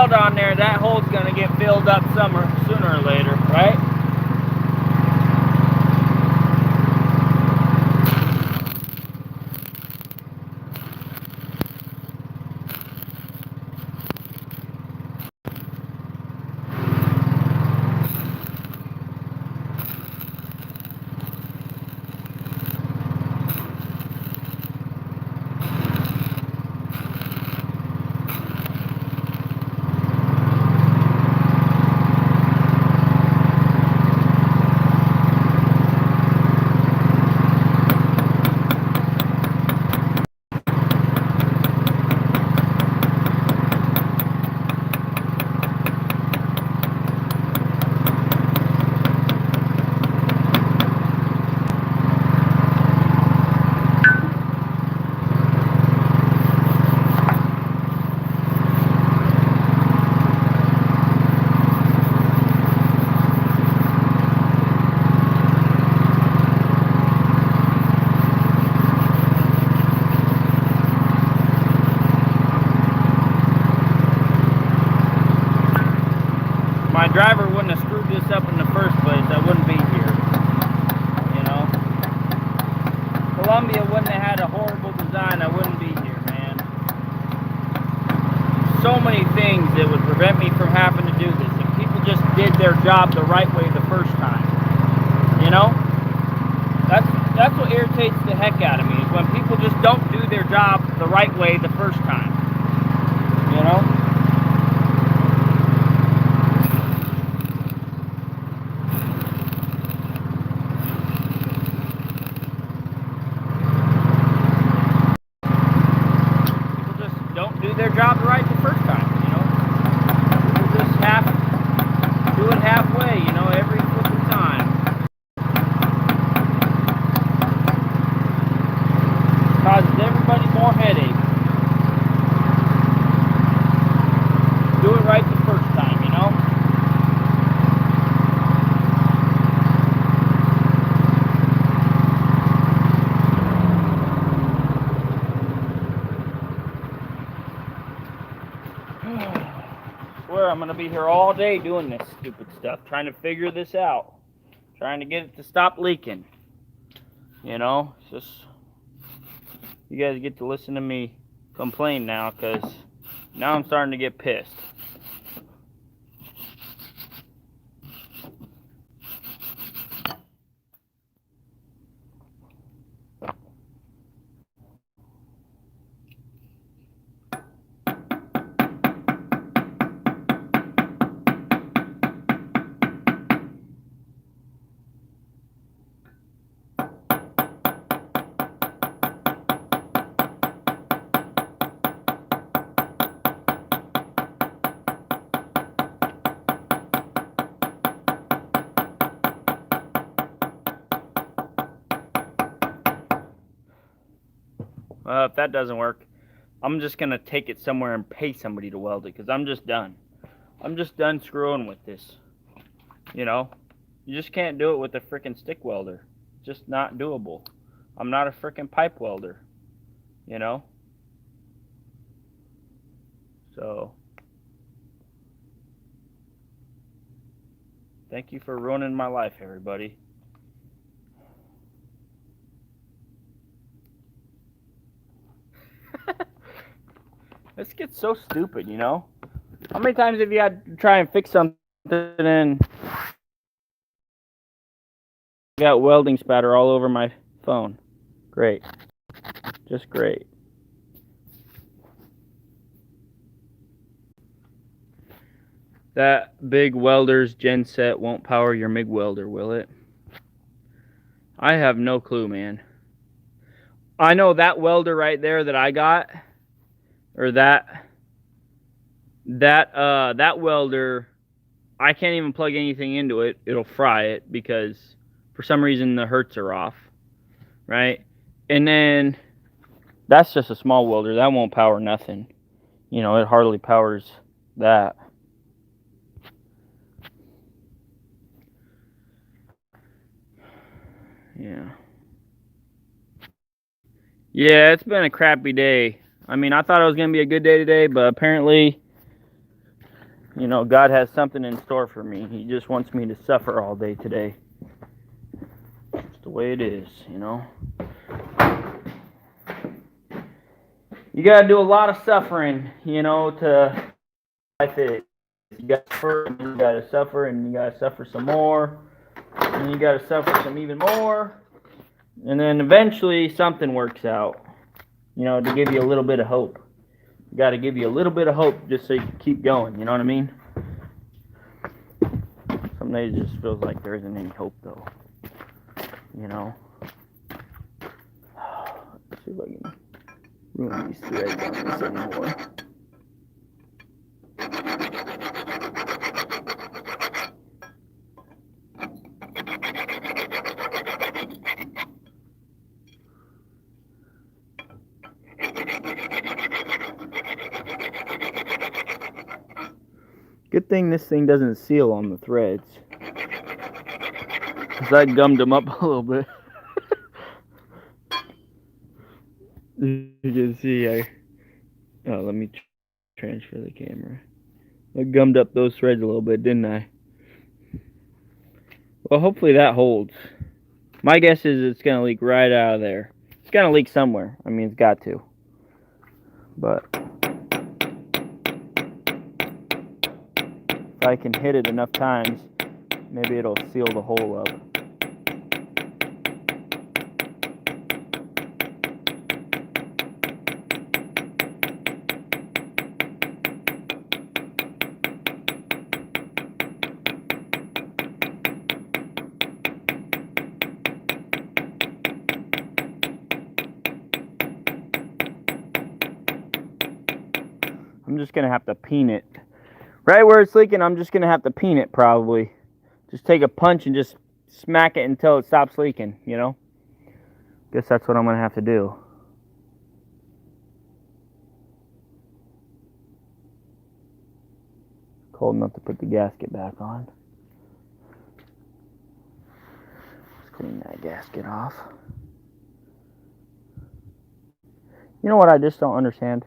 weld on there, that hole's gonna get filled up sooner or later, right? My driver wouldn't have screwed this up in the first place, I wouldn't be here. You know? Columbia wouldn't have had a horrible design, I wouldn't be here, man. So many things that would prevent me from having to do this. If people just did their job the right way the first time. You know? That's what irritates the heck out of me, is when people just don't do their job the right way the first time. You know? Their job right the first time, you know. People just do it halfway, you know, every flipping time. Causes everybody more headache. Do it right the first time, you know. I'm going to be here all day doing this stupid stuff, trying to figure this out, trying to get it to stop leaking. You know, it's just, you guys get to listen to me complain now, because now I'm starting to get pissed. If that doesn't work, I'm just going to take it somewhere and pay somebody to weld it, because I'm just done. I'm just done screwing with this. You know, you just can't do it with a freaking stick welder. It's just not doable. I'm not a freaking pipe welder, you know. So, thank you for ruining my life, everybody. This gets so stupid, you know. How many times have you had to try and fix something and got welding spatter all over my phone? Great. Just great. That big welder's gen set won't power your MIG welder, will it? I have no clue, man. I know that welder right there that I got, or that welder, I can't even plug anything into it. It'll fry it because for some reason the hertz are off, right? And then that's just a small welder. That won't power nothing. You know, it hardly powers that. Yeah. Yeah, it's been a crappy day. I mean, I thought it was going to be a good day today, but apparently You know, God has something in store for me. He just wants me to suffer all day today. It's the way it is, you know. You gotta do a lot of suffering, you know, to life is. You gotta suffer, and you gotta suffer some more, and you gotta suffer some even more, and then eventually something works out, you know, to give you a little bit of hope. You gotta give you a little bit of hope just so you can keep going, you know what I mean? Some days it just feels like there isn't any hope, though, you know? Let's see if I can ruin these threads on this anymore. Good thing this thing doesn't seal on the threads, because I gummed them up a little bit. You can see let me transfer the camera. I gummed up those threads a little bit, didn't I? Well, hopefully that holds. My guess is it's going to leak right out of there. It's going to leak somewhere. I mean, it's got to. But if I can hit it enough times, maybe it'll seal the hole up. I'm just going to have to peen it. Right where it's leaking, I'm just going to have to peen it probably. Just take a punch and just smack it until it stops leaking, you know? Guess that's what I'm going to have to do. Cold enough to put the gasket back on. Let's clean that gasket off. You know what I just don't understand?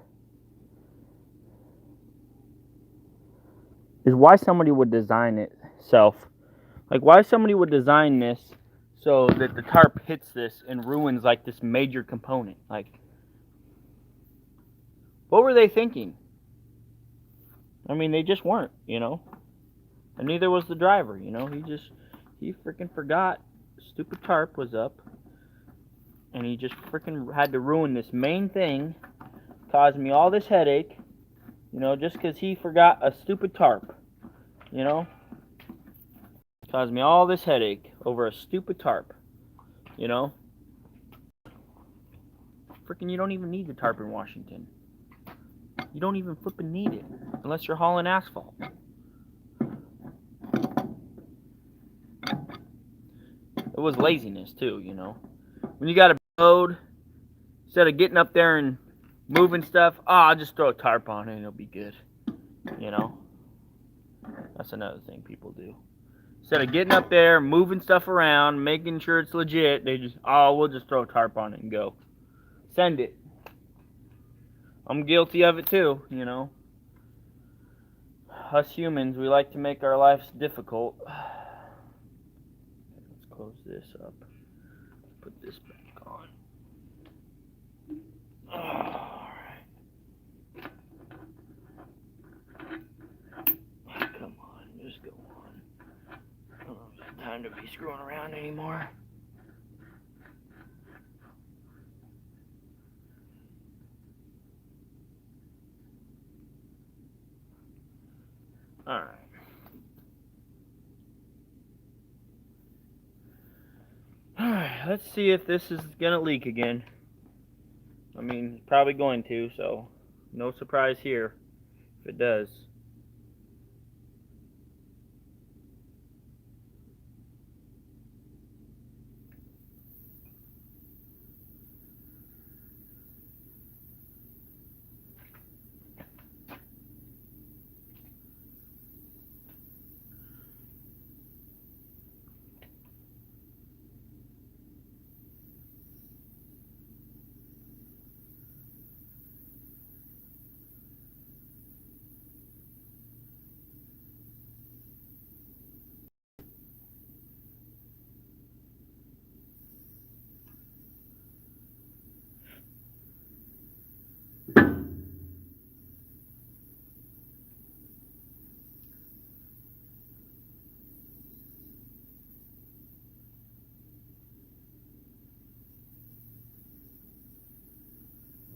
Is why somebody would design itself. Like, why somebody would design this so that the tarp hits this and ruins, like, this major component. Like, what were they thinking? I mean, they just weren't, you know? And neither was the driver, you know? He freaking forgot the stupid tarp was up. And he just freaking had to ruin this main thing. Caused me all this headache. You know, just because he forgot a stupid tarp. You know? Caused me all this headache over a stupid tarp. You know? Freaking, you don't even need the tarp in Washington. You don't even flipping need it. Unless you're hauling asphalt. It was laziness, too, you know? When you got a road, instead of getting up there and moving stuff, I'll just throw a tarp on it and it'll be good. You know? That's another thing people do. Instead of getting up there, moving stuff around, making sure it's legit, they just, we'll just throw a tarp on it and go. Send it. I'm guilty of it too, you know. Us humans, we like to make our lives difficult. Let's close this up. Put this back on. Alright. Come on, just go on. I don't have time to be screwing around anymore. Alright. Alright, let's see if this is gonna leak again. I mean, it's probably going to, so no surprise here if it does.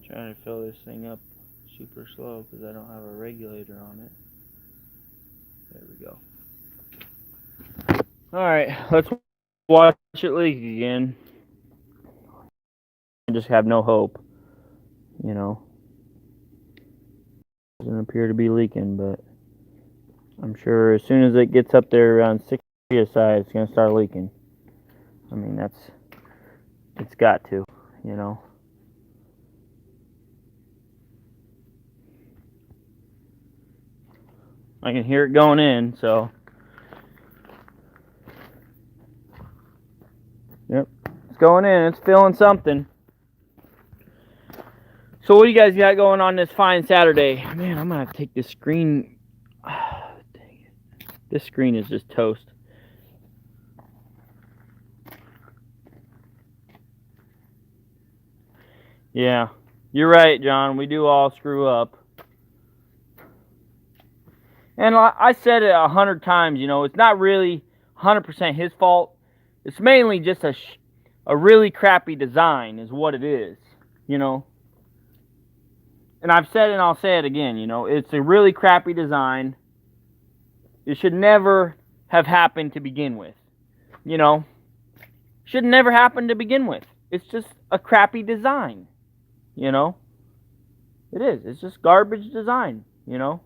Trying to fill this thing up super slow because I don't have a regulator on it. There we go. Alright, let's watch it leak again. I just have no hope, you know. Doesn't appear to be leaking, but I'm sure as soon as it gets up there around 6 psi, it's going to start leaking. I mean, it's got to, you know. I can hear it going in, so. Yep, it's going in. It's feeling something. So what do you guys got going on this fine Saturday? Man, I'm going to have to take this screen. Dang it. This screen is just toast. Yeah, you're right, John. We do all screw up. And I said it 100 times, you know, it's not really 100% his fault. It's mainly just a really crappy design is what it is, you know. And I've said it and I'll say it again, you know, it's a really crappy design. It should never have happened to begin with, you know. Should never happen to begin with. It's just a crappy design, you know. It is. It's just garbage design, you know.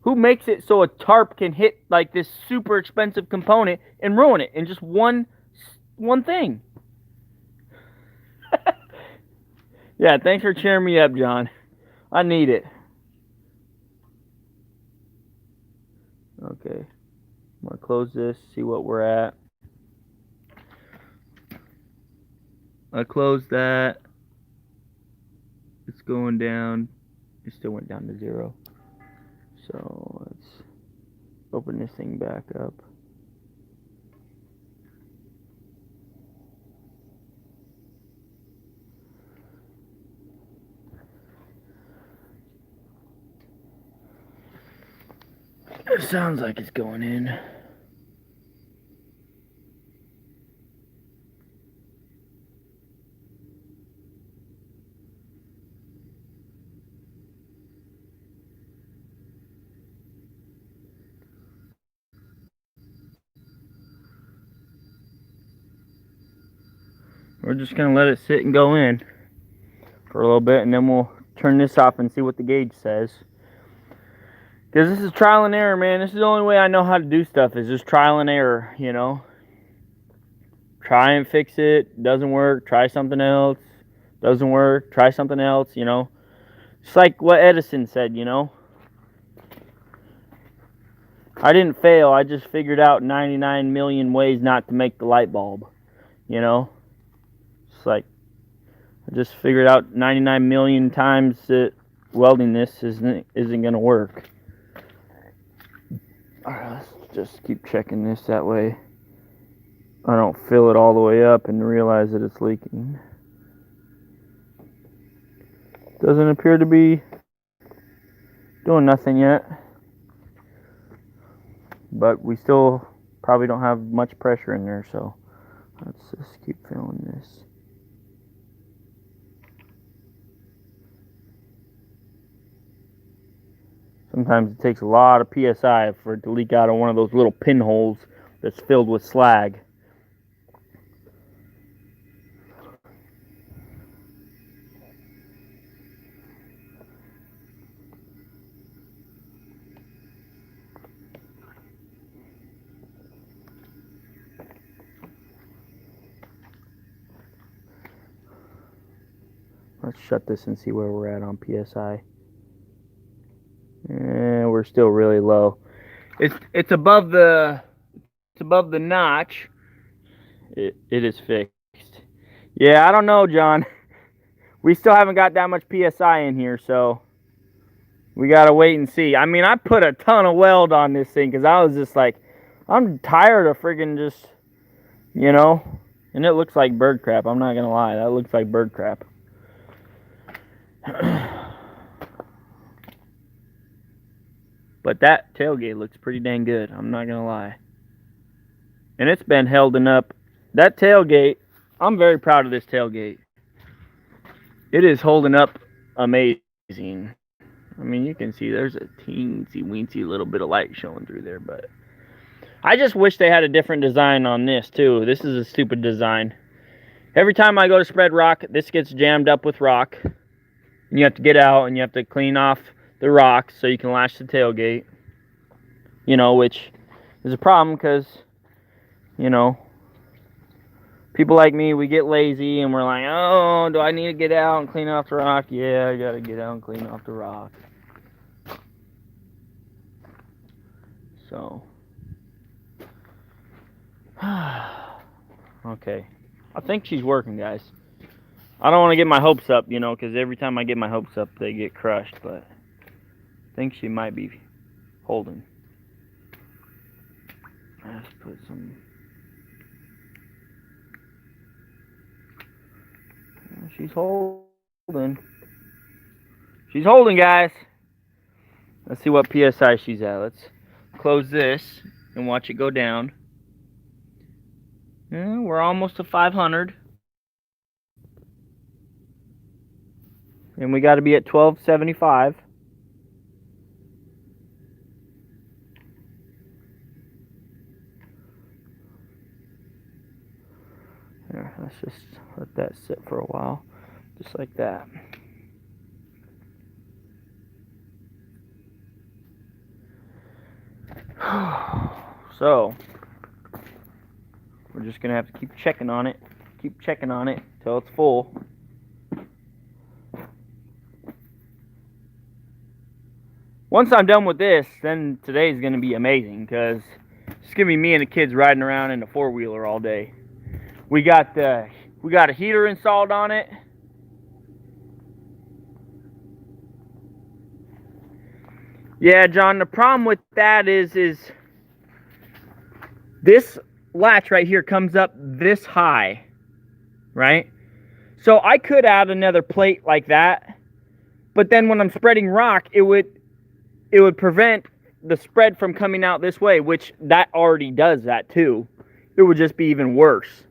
Who makes it so a tarp can hit like this super expensive component and ruin it in just one thing? Yeah, thanks for cheering me up, John. I need it. Okay. I'm going to close this, see what we're at. I closed that. It's going down. It still went down to 0. So let's open this thing back up. It sounds like it's going in. We're just going to let it sit and go in for a little bit, and then we'll turn this off and see what the gauge says. Because this is trial and error, man. This is the only way I know how to do stuff, is just trial and error, you know. Try and fix it. Doesn't work. Try something else. Doesn't work. Try something else, you know. It's like what Edison said, you know. I didn't fail. I just figured out 99 million ways not to make the light bulb, you know. It's like I just figured out 99 million times that welding this isn't going to work. Alright, let's just keep checking this, that way I don't fill it all the way up and realize that it's leaking. Doesn't appear to be doing nothing yet, but we still probably don't have much pressure in there, so let's just keep filling this. Sometimes it takes a lot of PSI for it to leak out of one of those little pinholes that's filled with slag. Let's shut this and see where we're at on PSI. And we're still really low. It's above the notch. It is fixed. Yeah, I don't know, John. We still haven't got that much PSI in here, so we gotta wait and see. I mean, I put a ton of weld on this thing because I was just like, I'm tired of friggin' just, you know. And it looks like bird crap. I'm not gonna lie, that looks like bird crap. But that tailgate looks pretty dang good, I'm not gonna lie. And it's been holding up. That tailgate, I'm very proud of this tailgate. It is holding up amazing. I mean, you can see there's a teensy weensy little bit of light showing through there, but I just wish they had a different design on this too. This is a stupid design. Every time I go to spread rock, this gets jammed up with rock. And you have to get out and you have to clean off the rocks so you can latch the tailgate. You know, which is a problem because, you know, people like me, we get lazy and we're like, oh, do I need to get out and clean off the rock? Yeah, I gotta get out and clean off the rock. So, okay. I think she's working, guys. I don't want to get my hopes up, you know, because every time I get my hopes up, they get crushed, but I think she might be holding. Let's put some... She's holding. She's holding, guys. Let's see what PSI she's at. Let's close this and watch it go down. Yeah, we're almost to 500. And we got to be at 1275. Here, let's just let that sit for a while. Just like that. So, we're just going to have to keep checking on it. Keep checking on it till it's full. Once I'm done with this, then today's going to be amazing because it's going to be me and the kids riding around in the four-wheeler all day. We got a heater installed on it. Yeah, John, the problem with that is this latch right here comes up this high, right? So I could add another plate like that, but then when I'm spreading rock, it would prevent the spread from coming out this way, which that already does that too. It would just be even worse.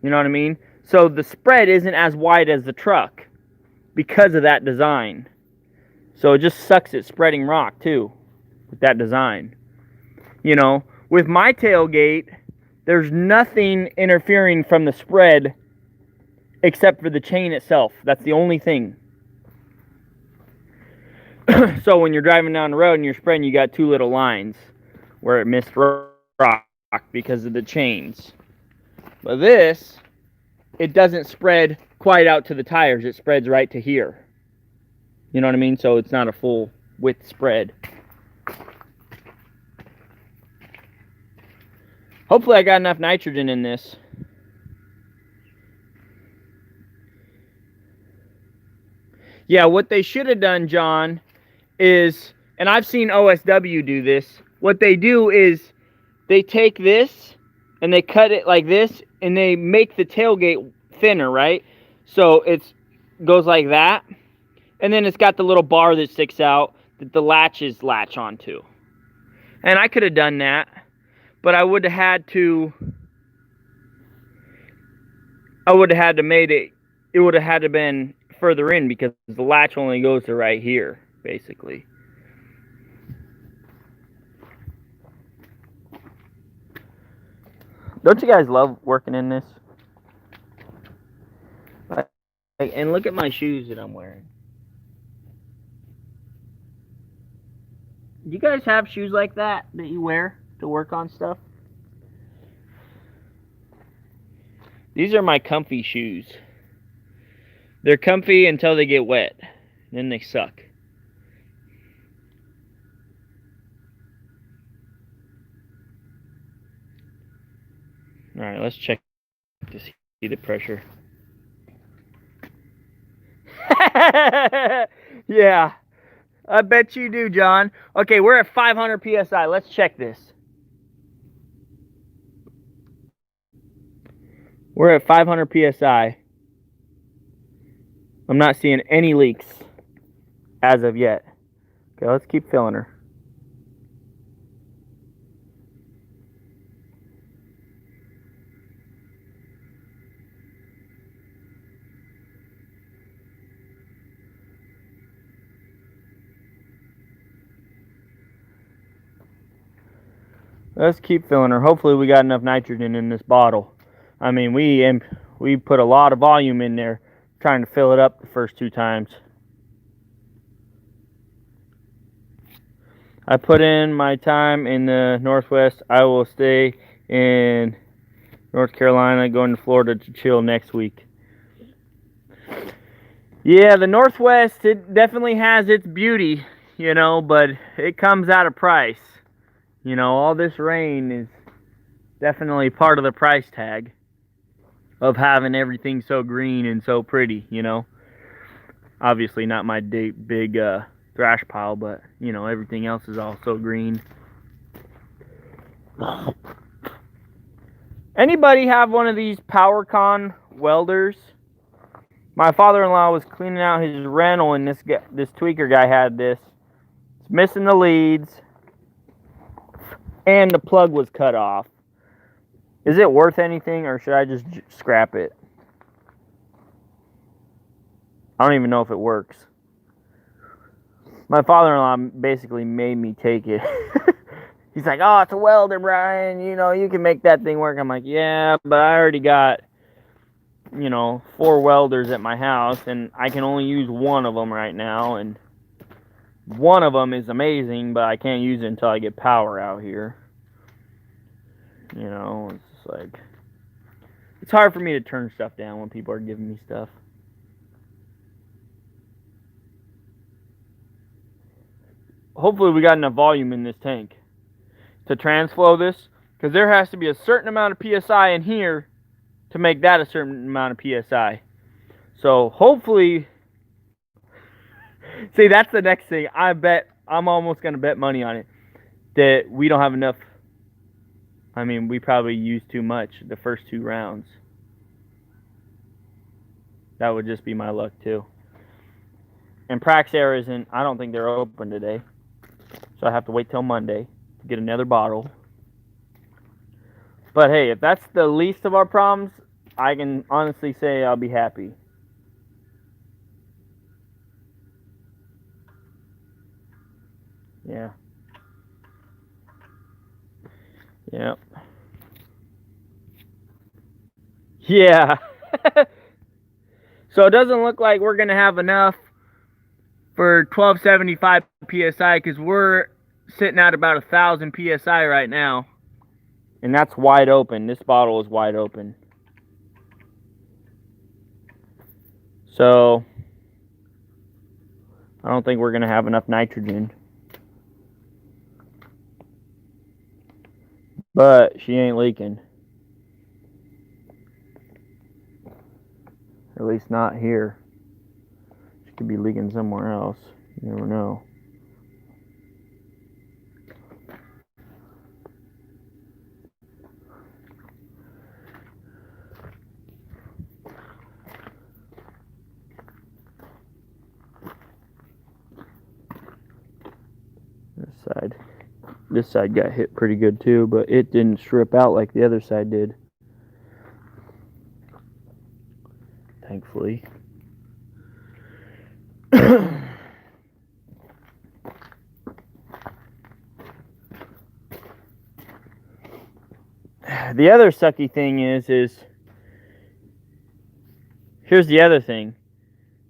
You know what I mean? So the spread isn't as wide as the truck because of that design. So it just sucks at spreading rock too with that design. You know, with my tailgate, there's nothing interfering from the spread except for the chain itself. That's the only thing. So when you're driving down the road and you're spreading, you got two little lines where it missed rock because of the chains. But this, it doesn't spread quite out to the tires. It spreads right to here. You know what I mean? So it's not a full width spread. Hopefully I got enough nitrogen in this. Yeah, what they should have done, John, is, and I've seen OSW do this, what they do is they take this and they cut it like this and they make the tailgate thinner, right? So it goes like that. And then it's got the little bar that sticks out that the latches latch onto. And I could have done that, but I would have had to made it, it would have had to been further in because the latch only goes to right here, basically. Don't you guys love working in this? And look at my shoes that I'm wearing. Do you guys have shoes like that you wear to work on stuff? These are my comfy shoes. They're comfy until they get wet. Then they suck. Alright, let's check to see the pressure. Yeah, I bet you do, John. Okay, we're at 500 PSI. Let's check this. We're at 500 PSI. I'm not seeing any leaks as of yet. Okay, let's keep filling her. Let's keep filling her. Hopefully we got enough nitrogen in this bottle. I mean, we put a lot of volume in there trying to fill it up the first 2 times. I put in my time in the Northwest. I will stay in North Carolina, going to Florida to chill next week. Yeah, the Northwest, it definitely has its beauty, you know, but it comes at a price. You know, all this rain is definitely part of the price tag of having everything so green and so pretty, you know. Obviously not my big thrash pile, but, you know, everything else is all so green. Anybody have one of these PowerCon welders? My father-in-law was cleaning out his rental, and this tweaker guy had this. It's missing the leads, and the plug was cut off. Is it worth anything, or should I just scrap it? I don't even know if it works. My father-in-law basically made me take it. He's like, "Oh, it's a welder, Brian. You know, you can make that thing work." I'm like, "Yeah, but I already got, you know, 4 welders at my house, and I can only use one of them right now, and one of them is amazing, but I can't use it until I get power out here." You know, it's just like, it's hard for me to turn stuff down when people are giving me stuff. Hopefully we got enough volume in this tank to transflow this, because there has to be a certain amount of PSI in here to make that a certain amount of PSI. So hopefully, see, that's the next thing. I'm almost going to bet money on it that we don't have enough. I mean, we probably used too much the first 2 rounds. That would just be my luck too. And Praxair isn't, I don't think they're open today. So I have to wait till Monday to get another bottle. But hey, if that's the least of our problems, I can honestly say I'll be happy. Yeah. Yep. Yeah. So it doesn't look like we're going to have enough for 1275 PSI, because we're sitting at about 1,000 PSI right now. And that's wide open. This bottle is wide open. So I don't think we're going to have enough nitrogen. But she ain't leaking. At least not here. She could be leaking somewhere else. You never know. This side got hit pretty good too, but it didn't strip out like the other side did. Thankfully. The other sucky thing is here's the other thing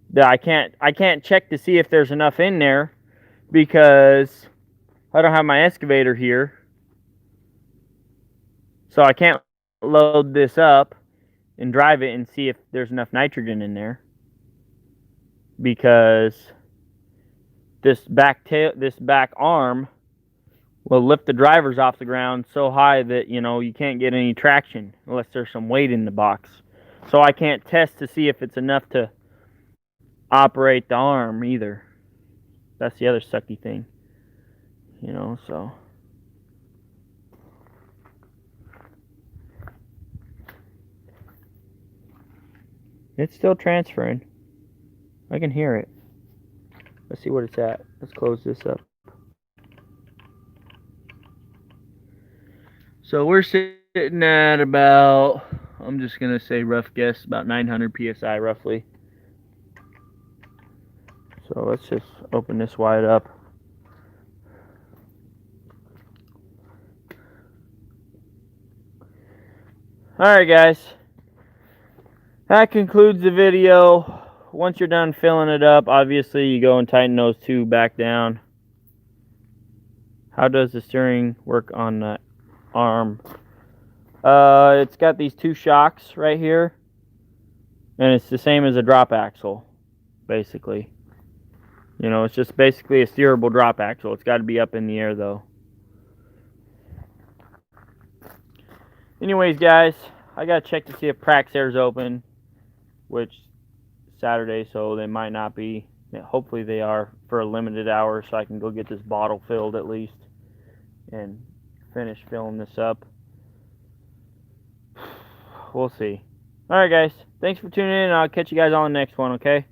that I can't check to see if there's enough in there, because I don't have my excavator here. So I can't load this up and drive it and see if there's enough nitrogen in there, because this back arm will lift the drivers off the ground so high that, you know, you can't get any traction unless there's some weight in the box. So I can't test to see if it's enough to operate the arm either. That's the other sucky thing, you know. So it's still transferring. I can hear it. Let's see what it's at. Let's close this up. So we're sitting at about, I'm just going to say rough guess, about 900 PSI roughly. So let's just open this wide up. Alright guys, that concludes the video. Once you're done filling it up, obviously you go and tighten those two back down. How does the steering work on that arm? It's got these two shocks right here, and it's the same as a drop axle, basically. You know, it's just basically a steerable drop axle. It's got to be up in the air though. Anyways guys, I gotta check to see if Prax Air's open, which Saturday, so they might not be. Hopefully they are for a limited hour, so I can go get this bottle filled at least and finish filling this up. We'll see. Alright guys, thanks for tuning in, and I'll catch you guys on the next one, okay?